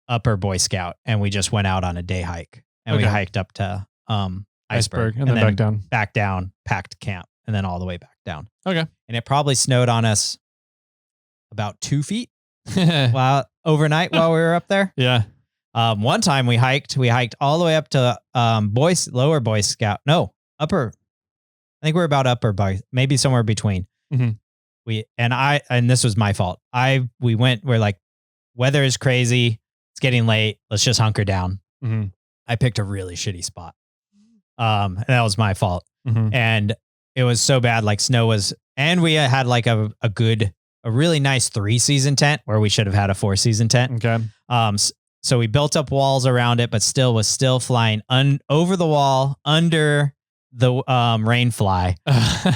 Upper Boy Scout and we just went out on a day hike and we hiked up to, Iceberg and then back down, packed camp and then all the way back down. Okay. And it probably snowed on us about 2 feet. Overnight while we were up there. Yeah. One time we hiked all the way up to Lower Boy Scout. No, Upper. I think we're about Upper Boy, maybe somewhere between. Mm-hmm. And this was my fault. We're like, weather is crazy. It's getting late. Let's just hunker down. Mm-hmm. I picked a really shitty spot. And that was my fault. Mm-hmm. And it was so bad, like snow was, and we had like a really nice 3-season tent where we should have had a 4-season tent. Okay. So we built up walls around it, but was still flying over the wall, under the rain fly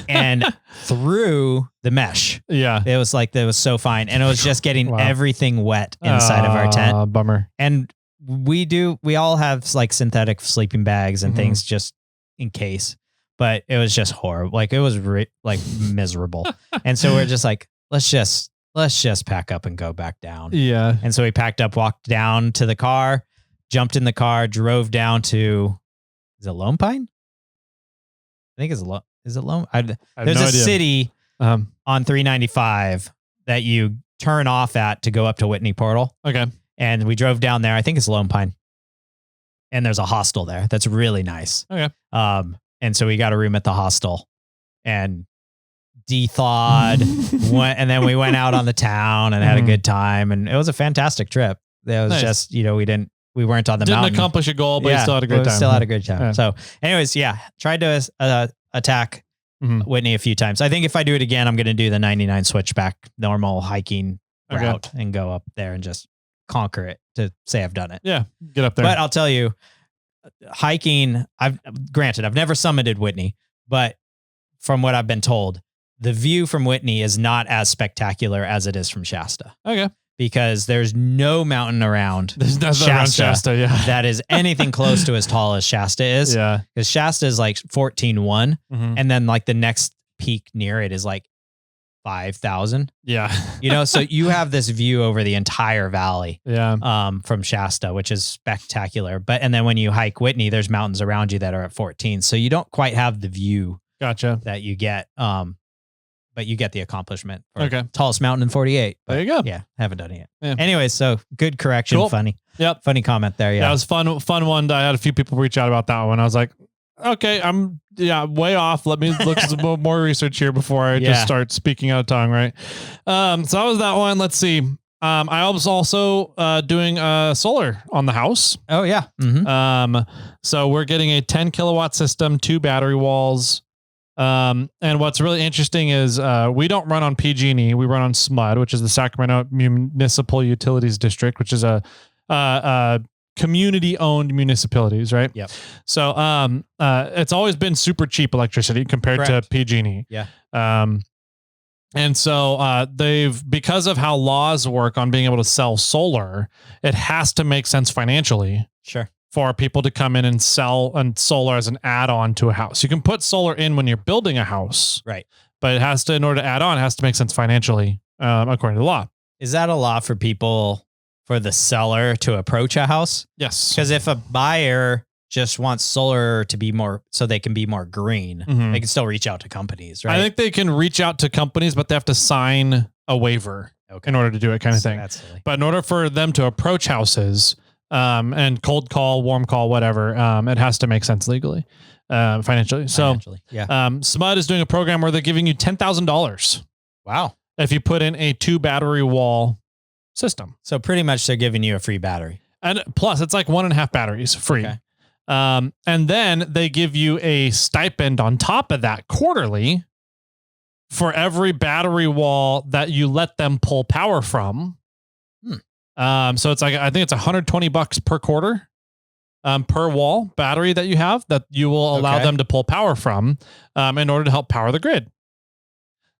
and through the mesh. Yeah. It was so fine. And it was just getting everything wet inside of our tent. Bummer. And we all have like synthetic sleeping bags and things just in case, but it was just horrible. Like it was like miserable. And so we're just like, let's just pack up and go back down. Yeah. And so we packed up, walked down to the car, jumped in the car, drove down to, is it Lone Pine? I think is it Lone? There's a city on 395 that you turn off at to go up to Whitney Portal. Okay. And we drove down there. I think it's Lone Pine. And there's a hostel there that's really nice. Okay. And so we got a room at the hostel and de-thawed, and then we went out on the town and had a good time. And it was a fantastic trip. It was just, we weren't on the mountain. Didn't accomplish a goal, but you still had a great time. Still had a good time. Yeah. So anyways, tried to attack Whitney a few times. I think if I do it again, I'm going to do the 99 switchback normal hiking route and go up there and just conquer it to say I've done it. Yeah. Get up there. But I'll tell you, hiking, I've never summited Whitney, but from what I've been told, the view from Whitney is not as spectacular as it is from Shasta. Okay. Because there's no mountain around Shasta, that is anything close to as tall as Shasta is. Yeah. Because Shasta is like 14,100. And then like the next peak near it is like 5,000. Yeah. So you have this view over the entire valley. Yeah. From Shasta, which is spectacular. And then when you hike Whitney, there's mountains around you that are at 14. So you don't quite have the view that you get. But you get the accomplishment. Tallest mountain in 48. There you go. Yeah. Haven't done it yet. Yeah. Anyways, so good correction. Cool. Funny. Yep. Funny comment there. Yeah. That was fun one. I had a few people reach out about that one. I was like, okay, I'm way off. Let me look at some more research here before I just start speaking out of tongue. Right. So that was that one. Let's see. I was also doing solar on the house. Oh yeah. Mm-hmm. So we're getting a 10 kilowatt system, 2 battery walls. And what's really interesting is we don't run on PG&E. We run on SMUD, which is the Sacramento Municipal Utilities District, which is a community-owned municipalities, right? Yep. So it's always been super cheap electricity compared to PG&E. Yeah. And so because of how laws work on being able to sell solar, it has to make sense financially. Sure. For people to come in and sell solar as an add-on to a house. You can put solar in when you're building a house. Right. But in order to add on, it has to make sense financially, according to the law. Is that a law for the seller to approach a house? Yes. Because if a buyer just wants solar to be more, so they can be more green, they can still reach out to companies, right? I think they can reach out to companies, but they have to sign a waiver in order to do it, kind of thing. That's silly. But in order for them to approach houses, and cold call, warm call, whatever, it has to make sense legally, financially. So, yeah. SMUD is doing a program where they're giving you $10,000 Wow. if you put in a 2 battery wall system. So pretty much they're giving you a free battery. And plus it's like 1.5 batteries free. Okay. And then they give you a stipend on top of that quarterly for every battery wall that you let them pull power from. So it's like, I think it's $120 per quarter, per wall battery that you have that you will allow them to pull power from, in order to help power the grid.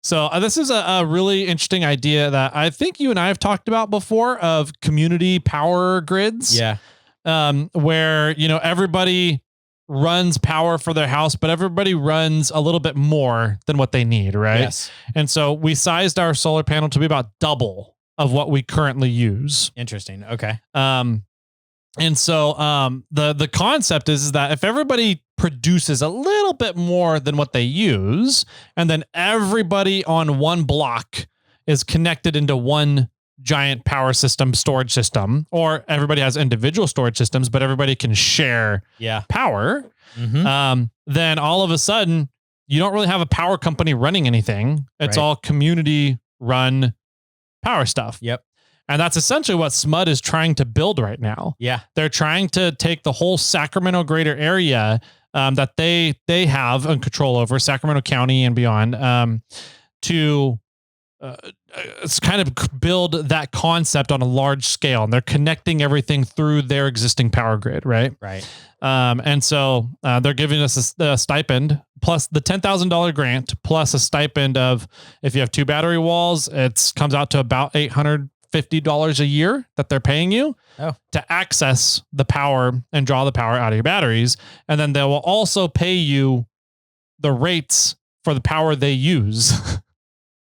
So this is a really interesting idea that I think you and I have talked about before, of community power grids. Yeah. Where, everybody runs power for their house, but everybody runs a little bit more than what they need. Right. Yes. And so we sized our solar panel to be about double of what we currently use. Interesting. Okay. And so the concept is that if everybody produces a little bit more than what they use, and then everybody on one block is connected into one giant power system, storage system, or everybody has individual storage systems, but everybody can share power, then all of a sudden you don't really have a power company running anything. It's all community run power stuff. Yep. And that's essentially what SMUD is trying to build right now. Yeah. They're trying to take the whole Sacramento greater area that they have control over, Sacramento County and beyond, to kind of build that concept on a large scale. And they're connecting everything through their existing power grid, right? Right. And so they're giving us a stipend plus the $10,000 grant plus a stipend of, if you have 2 battery walls, it comes out to about $850 a year that they're paying you to access the power and draw the power out of your batteries. And then they will also pay you the rates for the power they use.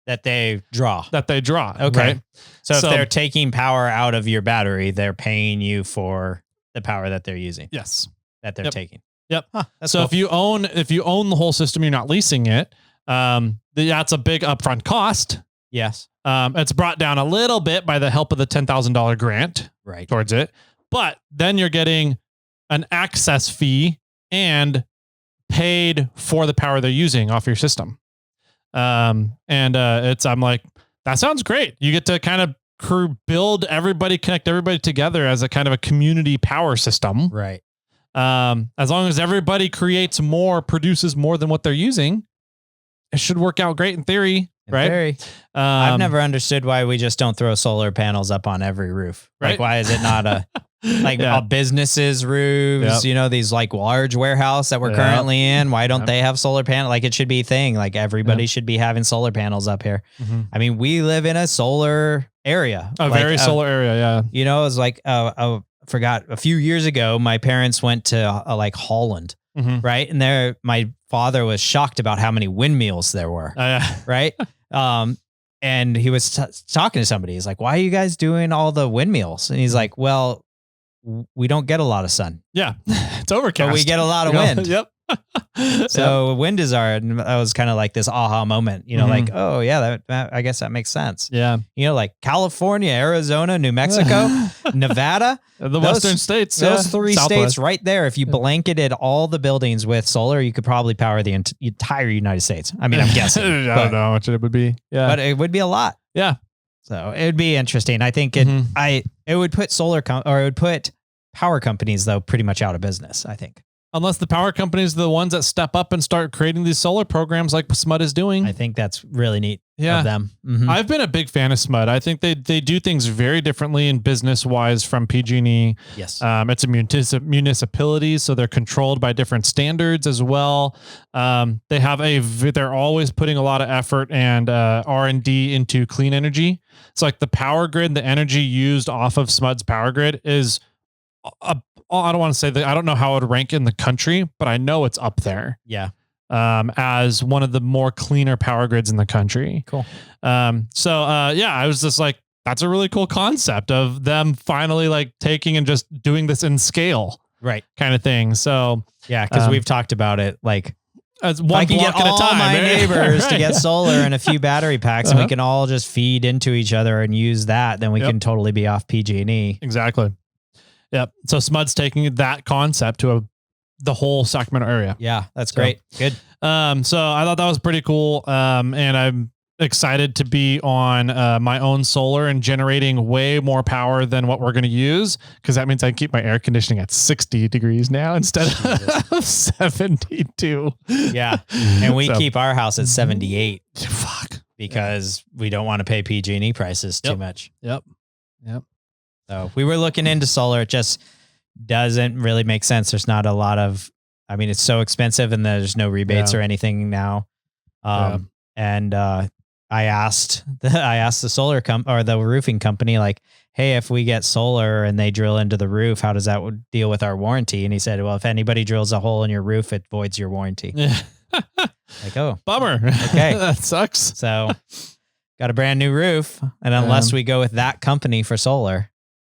That they draw. Okay. Right? So if they're taking power out of your battery, they're paying you for the power that they're using. Yes. That they're taking. Yep. Huh, that's so cool. if you own the whole system, you're not leasing it. That's a big upfront cost. Yes. It's brought down a little bit by the help of the $10,000 grant towards it, but then you're getting an access fee and paid for the power they're using off your system. I'm like, that sounds great. You get to kind of connect everybody together as a kind of a community power system. Right. As long as everybody produces more than what they're using, it should work out great in theory. Right. I've never understood why we just don't throw solar panels up on every roof. Like, why is it not a businesses' roofs, these like large warehouse that we're currently in? Why don't they have solar panel? Like, it should be a thing. Like, everybody should be having solar panels up here. I mean, we live in a solar area, very solar area. Yeah. It's like, I forgot a few years ago, my parents went to like Holland. Right. And my father was shocked about how many windmills there were. Right. And he was talking to somebody. He's like, why are you guys doing all the windmills? And he's like, well, we don't get a lot of sun. Yeah. It's overcast. But we get a lot of wind. Yep. So wind is that was kind of like this aha moment, like, oh yeah, that I guess that makes sense. Yeah. Like California, Arizona, New Mexico, Nevada, the western states, those 3 states right there. If you blanketed all the buildings with solar, you could probably power the entire United States. I mean, I'm guessing. I don't know how much it would be. Yeah. But it would be a lot. Yeah. So it would be interesting. I think it would put it would put power companies though pretty much out of business, I think. Unless the power companies are the ones that step up and start creating these solar programs like SMUD is doing. I think that's really neat of them. I've been a big fan of SMUD. I think they do things very differently in business-wise from PG&E. Yes. It's a municipality, so they're controlled by different standards as well. They're always putting a lot of effort and R&D into clean energy. It's like the power grid, the energy used off of SMUD's power grid is I don't want to say that I don't know how it would rank in the country, but I know it's up there. Yeah. As one of the more cleaner power grids in the country. Cool. I was just like, that's a really cool concept of them finally like taking and just doing this in scale. Right. Kind of thing. So yeah, because we've talked about it like, as one I can block get at all a time, my neighbors to get solar and a few battery packs, and we can all just feed into each other and use that. Then we can totally be off PG&E. Exactly. Yep. So SMUD's taking that concept to the whole Sacramento area. Yeah, that's great. Good. So I thought that was pretty cool. And excited to be on my own solar and generating way more power than what we're going to use, because that means I can keep my air conditioning at 60 degrees now instead of 72. Yeah. And we keep our house at 78. Fuck. Because we don't want to pay PG&E prices too much. Yep. So we were looking into solar. It just doesn't really make sense. There's not a lot of, I mean, it's so expensive and there's no rebates or anything now. And I asked the solar or the roofing company, like, hey, if we get solar and they drill into the roof, how does that deal with our warranty? And he said, well, if anybody drills a hole in your roof, it voids your warranty. Like, oh, bummer. Okay. That sucks. So got a brand new roof. And unless we go with that company for solar,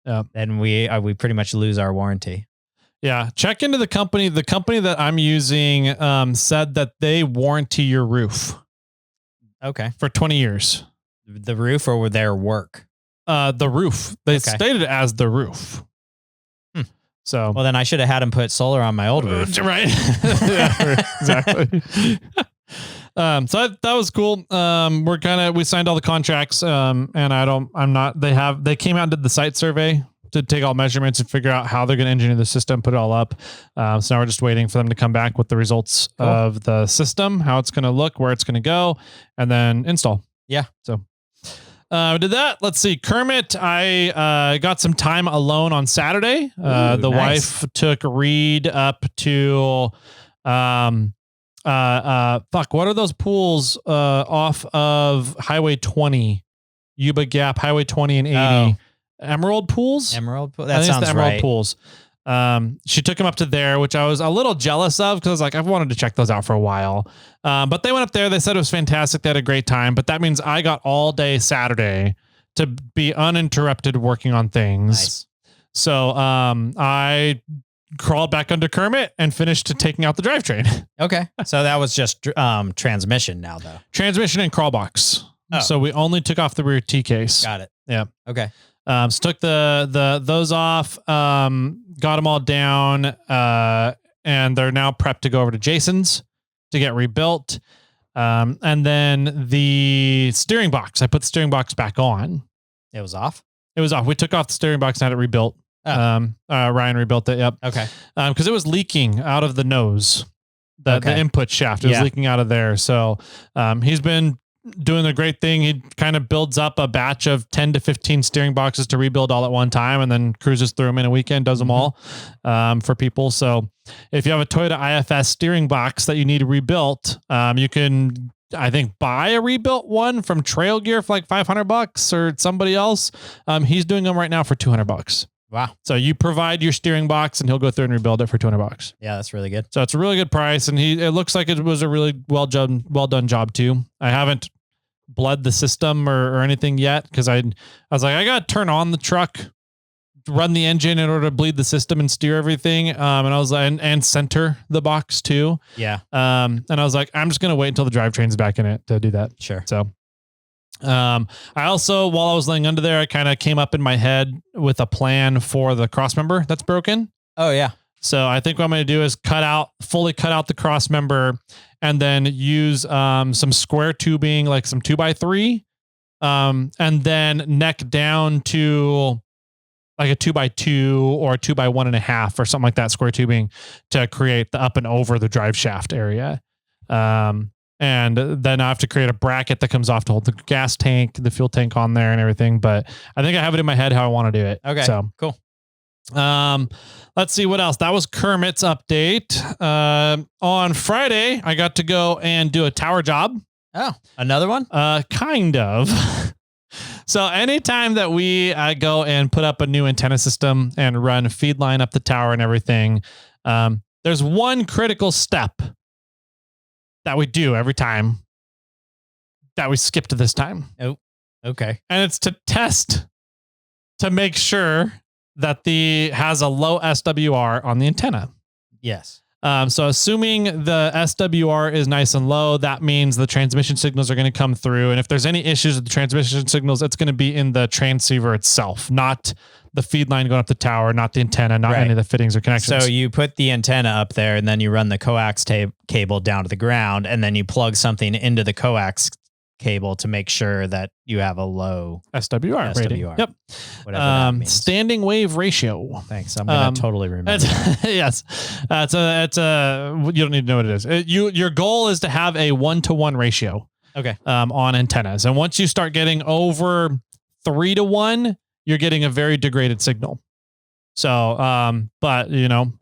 then we pretty much lose our warranty. Yeah. Check into the company. The company that I'm using said that they warranty your roof. Okay. For 20 years. The roof or their work? The roof. They stated it as the roof. So, well, then I should have had them put solar on my old roof. Right. Yeah, exactly. So that was cool. We signed all the contracts. And they came out and did the site survey to take all measurements and figure out how they're going to engineer the system, put it all up. So now we're just waiting for them to come back with the results of the system, how it's going to look, where it's going to go, and then install. Yeah. So we did that. Let's see. Kermit, I got some time alone on Saturday. The wife took Reed up to, what are those pools off of Highway 20, Yuba Gap, Highway 20 and 80? Oh. Emerald pools. That sounds the Emerald right. Pools. She took him up to there, which I was a little jealous of because I was like, I've wanted to check those out for a while. But they went up there. They said it was fantastic. They had a great time. But that means I got all day Saturday to be uninterrupted working on things. Nice. So I crawled back under Kermit and finished taking out the drivetrain. Okay. So that was just transmission now, though. Transmission and crawl box. Oh. So we only took off the rear T case. Got it. Yeah. Okay. So took those off, got them all down, and they're now prepped to go over to Jason's to get rebuilt. And then the steering box, I put the steering box back on. It was off? It was off. We took off the steering box and had it rebuilt. Oh. Ryan rebuilt it. Yep. Okay. Cause it was leaking out of the nose, the input shaft. It was leaking out of there. So, he's been doing a great thing. He kind of builds up a batch of 10 to 15 steering boxes to rebuild all at one time and then cruises through them in a weekend, does them all for people. So if you have a Toyota IFS steering box that you need rebuilt, you can, I think, buy a rebuilt one from Trail Gear for like $500 or somebody else. He's doing them right now for $200. Wow. So you provide your steering box and he'll go through and rebuild it for $200. Yeah, that's really good. So it's a really good price. And it looks like it was a really well done job too. I haven't bled the system or anything yet. Cause I was like, I got to turn on the truck, run the engine in order to bleed the system and steer everything. And I was like, and center the box too. Yeah. And I was like, I'm just going to wait until the drivetrain's back in it to do that. Sure. So, I also, while I was laying under there, I kind of came up in my head with a plan for the cross member that's broken. Oh yeah. So I think what I'm going to do is fully cut out the cross member and then use, some square tubing, like some 2x3, and then neck down to like a 2x2 or a 2x1.5 or something like that, square tubing to create the up and over the drive shaft area. And then I have to create a bracket that comes off to hold the gas tank, the fuel tank on there and everything. But I think I have it in my head how I want to do it. Okay. So cool. Let's see what else. That was Kermit's update. On Friday, I got to go and do a tower job. Oh, another one? Kind of. So anytime that we go and put up a new antenna system and run feed line up the tower and everything, there's one critical step that we do every time that we skip to this time. Oh, okay. And it's to test to make sure that has a low SWR on the antenna. Yes. So assuming the SWR is nice and low, that means the transmission signals are going to come through. And if there's any issues with the transmission signals, it's going to be in the transceiver itself, not the feed line going up the tower, not the antenna, not any of the fittings or connections. So you put the antenna up there and then you run the coax cable down to the ground and then you plug something into the coax cable to make sure that you have a low SWR rating. SWR. Yep. Whatever that means. Standing wave ratio. Thanks. I'm going to totally remember that. Yes. It's a, you don't need to know what it is. Your goal is to have a 1-to-1 ratio. Okay. On antennas. And once you start getting over 3-to-1, you're getting a very degraded signal. So, but you know,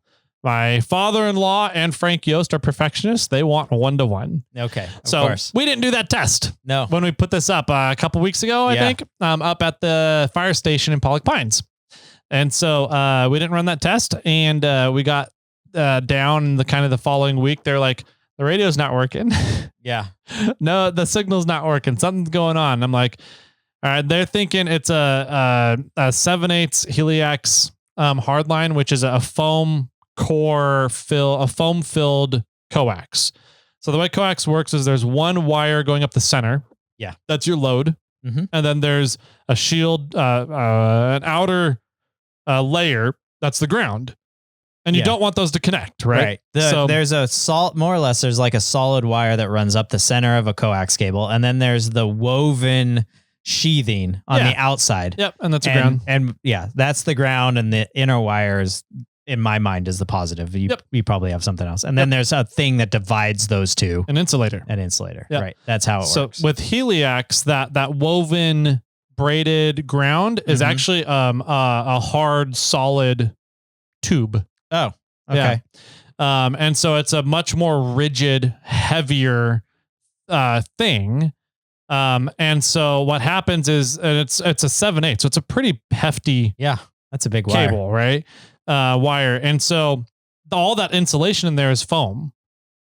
my father-in-law and Frank Yost are perfectionists. They want 1-to-1. Okay. So Of course. we didn't do that test. No. When we put this up a couple weeks ago, I think, up at the fire station in Pollock Pines. And so we didn't run that test, and we got down the following week. They're like, the radio's not working. Yeah. No, the signal's not working. Something's going on. I'm like, all right, they're thinking it's a 7/8 Helix hardline, which is a foam filled coax. So the way coax works is there's one wire going up the center. Yeah. That's your load. Mm-hmm. And then there's a shield, an outer layer. That's the ground. And you don't want those to connect, right? So there's more or less, there's like a solid wire that runs up the center of a coax cable. And then there's the woven sheathing on the outside. Yep. And that's the ground. And yeah, that's the ground. And the inner wires, in my mind, is the positive. You probably have something else. And then there's a thing that divides those two. An insulator. Yep. Right. That's how it works. So with Helix, that woven braided ground is actually a hard, solid tube. Oh, okay. Yeah. And so it's a much more rigid, heavier thing. And so what happens is, and it's a 7/8, so it's a pretty hefty that's a big cable, right? Wire. And so all that insulation in there is foam.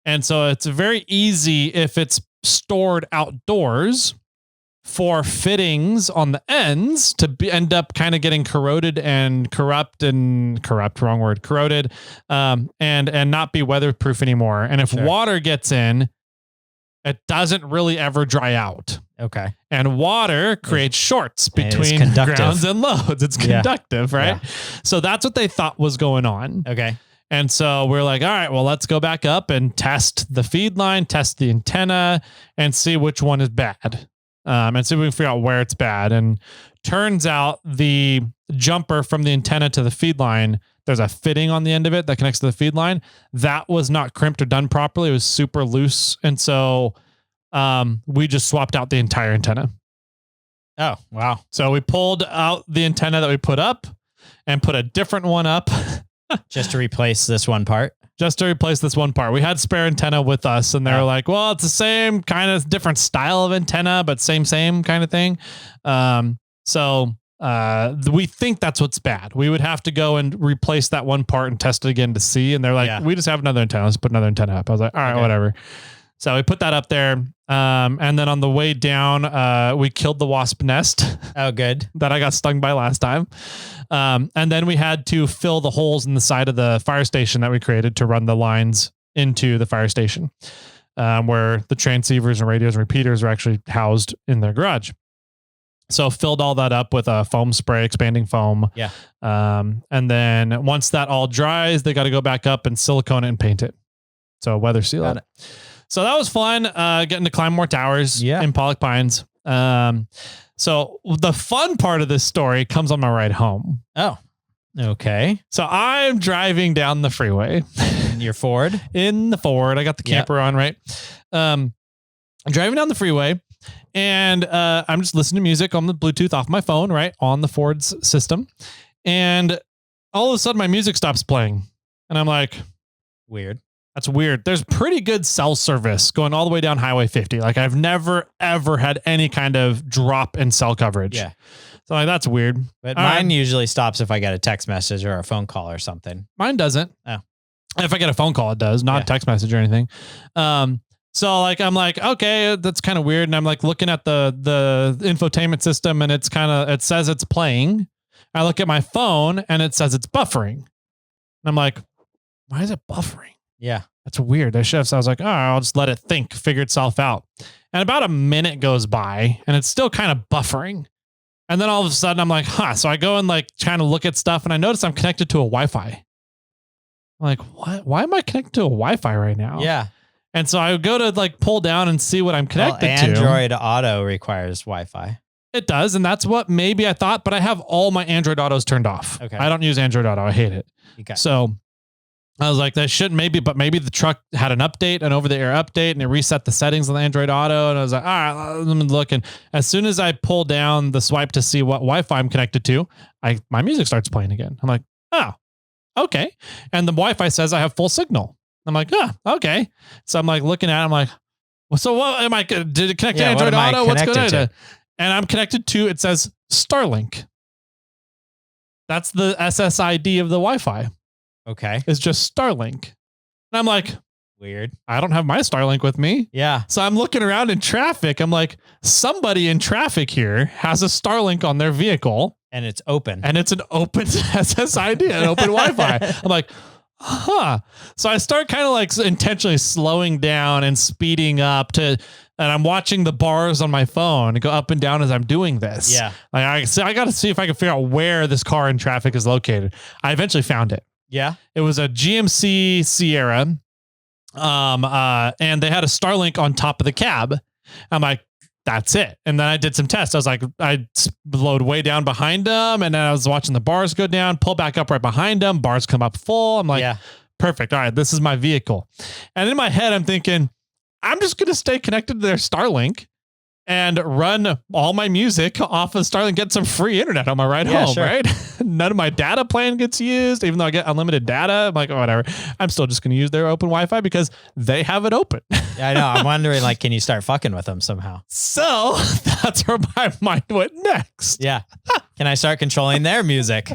And so it's very easy if it's stored outdoors for fittings on the ends to end up kind of getting corroded and corroded, and not be weatherproof anymore. And if water gets in, it doesn't really ever dry out. Okay. And water creates shorts between grounds and loads. It's conductive, right? Yeah. So that's what they thought was going on. Okay. And so we're like, all right, well, let's go back up and test the feed line, test the antenna, and see which one is bad. And see if we can figure out where it's bad. And turns out the jumper from the antenna to the feed line, there's a fitting on the end of it that connects to the feed line. That was not crimped or done properly. It was super loose. And so we just swapped out the entire antenna. Oh, wow. So we pulled out the antenna that we put up and put a different one up. Just to replace this one part? Just to replace this one part. We had spare antenna with us, and they were like, well, it's the same kind of different style of antenna, but same kind of thing. So we think that's what's bad. We would have to go and replace that one part and test it again to see. And they're like, we just have another antenna. Let's put another antenna up. I was like, all right, whatever. So we put that up there. And then on the way down, we killed the wasp nest. Oh, good. That I got stung by last time. And then we had to fill the holes in the side of the fire station that we created to run the lines into the fire station, where the transceivers and radios and repeaters are actually housed in their garage. So filled all that up with a foam spray, expanding foam. Yeah. And then once that all dries, they got to go back up and silicone it and paint it. So weather seal it. So that was fun, getting to climb more towers in Pollock Pines. So the fun part of this story comes on my ride home. Oh, okay. So I'm driving down the freeway. In your Ford? In the Ford. I got the camper on, right? I'm driving down the freeway, and I'm just listening to music on the Bluetooth off my phone, right? On the Ford's system. And all of a sudden my music stops playing. And I'm like, weird. That's weird. There's pretty good cell service going all the way down Highway 50. Like I've never, ever had any kind of drop in cell coverage. Yeah. So like, that's weird. But mine usually stops if I get a text message or a phone call or something. Mine doesn't. Oh. If I get a phone call, it does, not a text message or anything. So like, I'm like, okay, that's kind of weird. And I'm like looking at the infotainment system, and it says it's playing. I look at my phone and it says it's buffering. And I'm like, why is it buffering? Yeah. That's weird. So I was like, oh, I'll just let it figure itself out. And about a minute goes by and it's still kind of buffering. And then all of a sudden I'm like, So I go and like trying to look at stuff, and I notice I'm connected to a Wi-Fi. I'm like, what? Why am I connected to a Wi-Fi right now? Yeah. And so I go to like pull down and see what I'm connected to. Android Auto requires Wi-Fi. It does. And that's what maybe I thought, but I have all my Android Autos turned off. Okay. I don't use Android Auto. I hate it. Okay. So I was like, that shouldn't but maybe the truck had an update, an over-the-air update, and it reset the settings on the Android Auto. And I was like, all right, let me look. And as soon as I pull down the swipe to see what Wi-Fi I'm connected to, my music starts playing again. I'm like, oh, okay. And the Wi-Fi says I have full signal. I'm like, okay. So I'm like looking at it. I'm like, well, so what am I, did it connect to Android Auto? What's going on? And I'm connected to, it says Starlink. That's the SSID of the Wi-Fi. Okay. It's just Starlink. And I'm like, weird. I don't have my Starlink with me. Yeah. So I'm looking around in traffic. I'm like, somebody in traffic here has a Starlink on their vehicle. And it's open. And it's an open SSID, an open Wi-Fi. I'm like, huh. So I start kind of like intentionally slowing down and speeding up and I'm watching the bars on my phone go up and down as I'm doing this. Yeah. Like I got to see if I can figure out where this car in traffic is located. I eventually found it. Yeah. It was a GMC Sierra. And they had a Starlink on top of the cab. I'm like, that's it. And then I did some tests. I was like, I load way down behind them. And then I was watching the bars go down, pull back up right behind them. Bars come up full. I'm like, perfect. All right, this is my vehicle. And in my head, I'm thinking, I'm just going to stay connected to their Starlink and run all my music off of Starlink, get some free internet on my ride home, right? None of my data plan gets used, even though I get unlimited data. I'm like, oh, whatever. I'm still just going to use their open Wi-Fi because they have it open. Yeah, I know. I'm wondering, like, can you start fucking with them somehow? So that's where my mind went next. Yeah. Can I start controlling their music?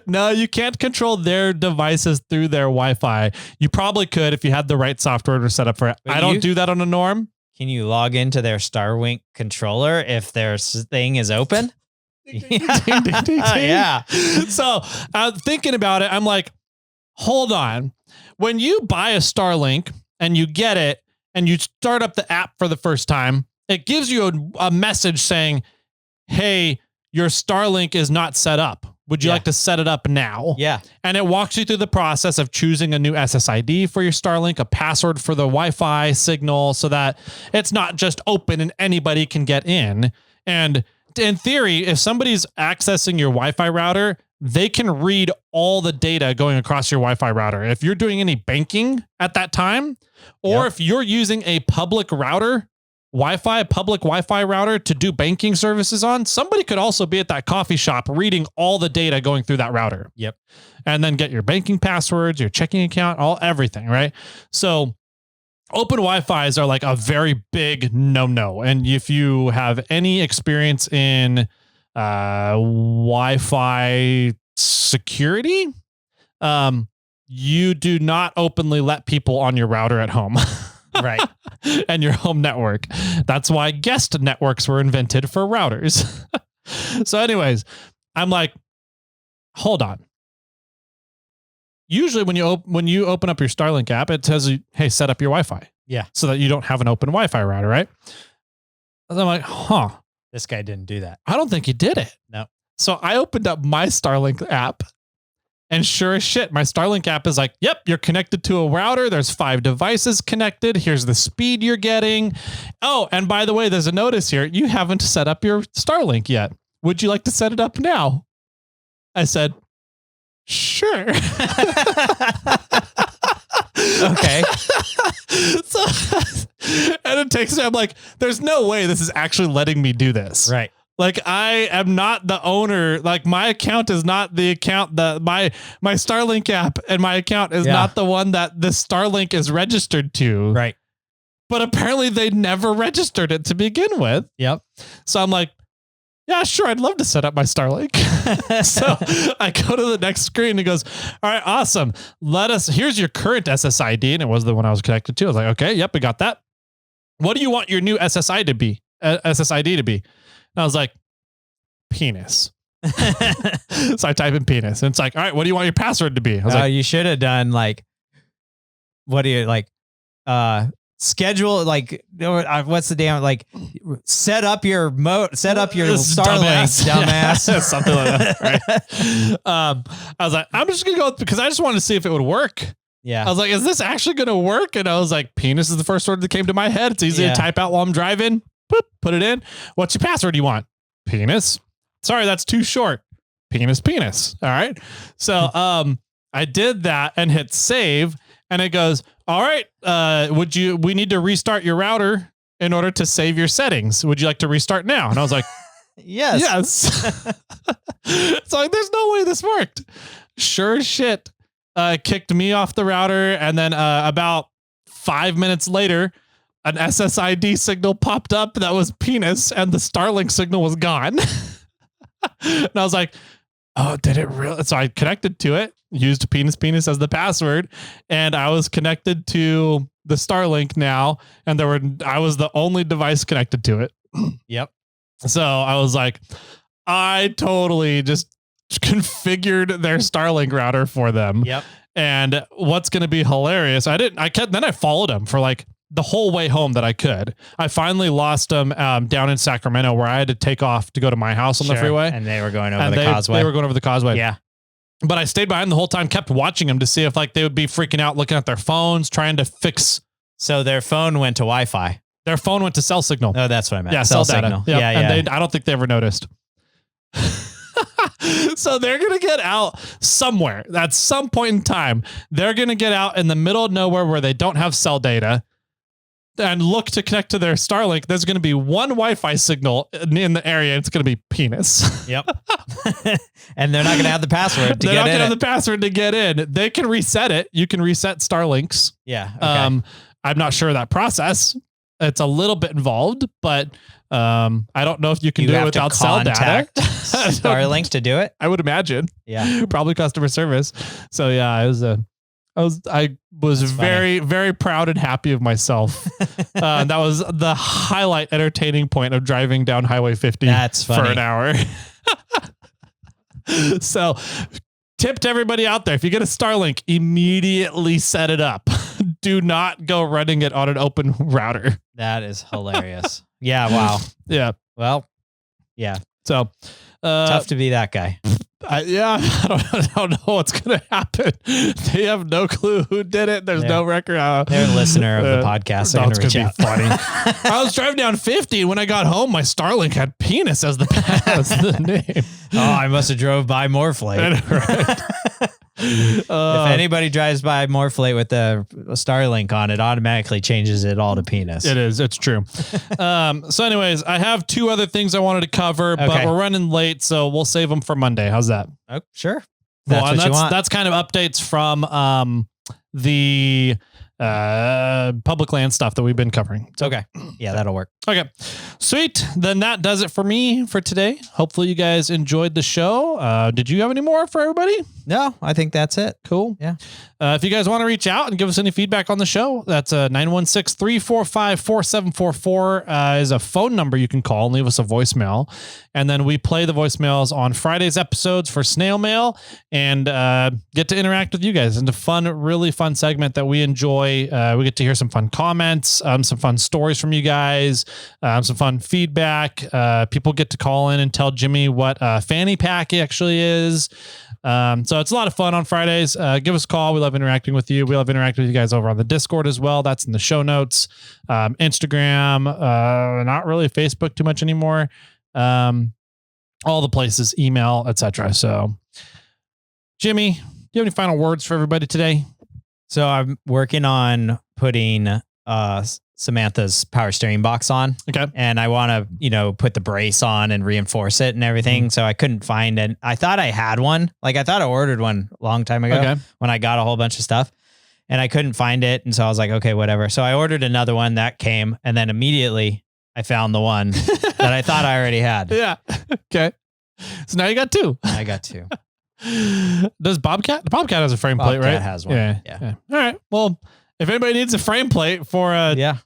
No, you can't control their devices through their Wi-Fi. You probably could if you had the right software to set up for it. But I don't do that on a norm. Can you log into their Starlink controller if their thing is open? Yeah. So thinking about it, I'm like, hold on. When you buy a Starlink and you get it and you start up the app for the first time, it gives you a message saying, hey, your Starlink is not set up. Would you like to set it up now? Yeah. And it walks you through the process of choosing a new SSID for your Starlink, a password for the Wi-Fi signal so that it's not just open and anybody can get in. And in theory, if somebody's accessing your Wi-Fi router, they can read all the data going across your Wi-Fi router. If you're doing any banking at that time, or if you're using a public router, public Wi-Fi router to do banking services on, somebody could also be at that coffee shop reading all the data going through that router. Yep. And then get your banking passwords, your checking account, everything, right? So open Wi-Fi's are like a very big no-no. And if you have any experience in Wi-Fi security, you do not openly let people on your router at home. Right. And your home network. That's why guest networks were invented for routers. So anyways, I'm like, hold on. Usually when you open up your Starlink app, it tells you, hey, set up your Wi-Fi. Yeah. So that you don't have an open Wi-Fi router, right? And I'm like, huh. This guy didn't do that. I don't think he did it. No. So I opened up my Starlink app. And sure as shit, my Starlink app is like, yep, you're connected to a router. There's 5 devices connected. Here's the speed you're getting. Oh, and by the way, there's a notice here. You haven't set up your Starlink yet. Would you like to set it up now? I said, sure. Okay. So, and it takes me, I'm like, there's no way this is actually letting me do this. Right. Like I am not the owner. Like my account is not the account that my Starlink app and my account is not the one that the Starlink is registered to. Right. But apparently they never registered it to begin with. Yep. So I'm like, yeah, sure. I'd love to set up my Starlink. So I go to the next screen and it goes, all right, awesome. Here's your current SSID. And it was the one I was connected to. I was like, okay, yep, we got that. What do you want your new SSID to be? And I was like, penis. So I type in penis and it's like, all right, what do you want your password to be? I was like, you should have done like, what do you like, schedule, like, what's the damn, like set up your Starlink, dumbass. Something like that. Right? I was like, I'm just going to go because I just wanted to see if it would work. Yeah. I was like, is this actually going to work? And I was like, penis is the first word that came to my head. It's easy to type out while I'm driving. Boop, put it in. What's your password you want? Penis. Sorry, that's too short. Penis. All right. So I did that and hit save. And it goes, all right, we need to restart your router in order to save your settings. Would you like to restart now? And I was like, yes. It's like, there's no way this worked. Sure as shit. Kicked me off the router. And then about 5 minutes later, an SSID signal popped up that was penis and the Starlink signal was gone. And I was like, oh, did it really? So I connected to it, used penis as the password, and I was connected to the Starlink now. And I was the only device connected to it. Yep. So I was like, I totally just configured their Starlink router for them. Yep. And what's going to be hilarious, then I followed them for like the whole way home that I could. I finally lost them down in Sacramento where I had to take off to go to my house on the freeway. And they were going over the causeway. They were going over the causeway. Yeah. But I stayed behind the whole time, kept watching them to see if like they would be freaking out, looking at their phones, trying to fix. So their phone went to Wi-Fi. Their phone went to cell signal. Oh, that's what I meant. Yeah, cell data. signal. Yep. Yeah. And I don't think they ever noticed. So they're going to get out somewhere at some point in time. They're going to get out in the middle of nowhere where they don't have cell data and look to connect to their Starlink. There's going to be one Wi-Fi signal in the area. It's going to be penis. Yep. And they're not going to have the password to they're get in. Not going to have the password to get in. They can reset it. You can reset Starlinks. Yeah. Okay. I'm not sure of that process. It's a little bit involved, but I don't know if you can do it without cell data. Starlink to do it. I would imagine. Yeah. Probably customer service. So yeah, I was very, very proud and happy of myself. That was the highlight entertaining point of driving down Highway 50 for an hour. So tip to everybody out there, if you get a Starlink, immediately set it up. Do not go running it on an open router. That is hilarious. Yeah. Wow. Yeah. Well, yeah. So tough to be that guy. I don't know what's going to happen. They have no clue who did it. There's no record. They're a listener of the podcast. They're going to reach out. Funny. I was driving down 50. When I got home, my Starlink had penis as the name. Oh, I must have drove by Morflate. Right. If anybody drives by Morflate with the Starlink on, it automatically changes it all to penis. It is. It's true. So anyways, I have two other things I wanted to cover, but we're running late, so we'll save them for Monday. How's that? Oh, sure. That's kind of updates from the public land stuff that we've been covering. So, okay. Yeah, that'll work. Okay. Sweet. Then that does it for me for today. Hopefully you guys enjoyed the show. Did you have any more for everybody? No, I think that's it. Cool. Yeah. If you guys want to reach out and give us any feedback on the show, that's 916-345-4744 is a phone number you can call and leave us a voicemail. And then we play the voicemails on Friday's episodes for Snail Mail and get to interact with you guys. It's a really fun segment that we enjoy. We get to hear some fun comments, some fun stories from you guys, some fun feedback. People get to call in and tell Jimmy what a fanny pack actually is. So it's a lot of fun on Fridays. Give us a call. We love interacting with you. We love interacting with you guys over on the Discord as well. That's in the show notes. Instagram, not really Facebook too much anymore. All the places, email, etc. So Jimmy, do you have any final words for everybody today? So I'm working on putting Samantha's power steering box on. Okay. And I want to, put the brace on and reinforce it and everything. Mm-hmm. So I couldn't find it. I thought I had one. Like I thought I ordered one a long time ago when I got a whole bunch of stuff and I couldn't find it. And so I was like, okay, whatever. So I ordered another one that came and then immediately I found the one that I thought I already had. Yeah. Okay. So now you got two. I got two. Does Bobcat? The Bobcat has a frame plate, right? Has one. Yeah. All right. Well, if anybody needs a frame plate for a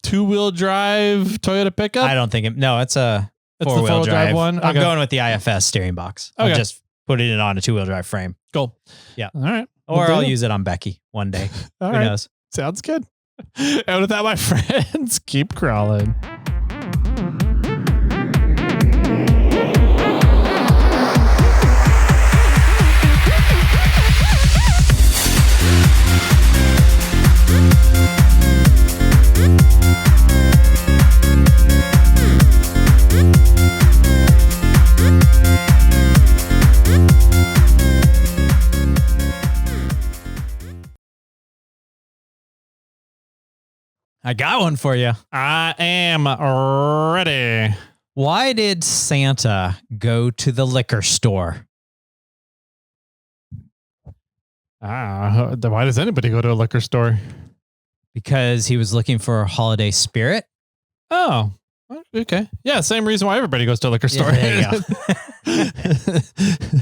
two-wheel drive Toyota pickup, I don't think it's a four-wheel drive one. I'm going with the IFS steering box. Okay. I'll just put it on a two-wheel drive frame. Cool. Yeah. All right. Or I'll use it on Becky one day. Who knows? Sounds good. And with that, my friends, keep crawling. I got one for you. I am ready. Why did Santa go to the liquor store? Why does anybody go to a liquor store? Because he was looking for a holiday spirit. Oh, okay. Yeah, same reason why everybody goes to a liquor store. Yeah, there you go.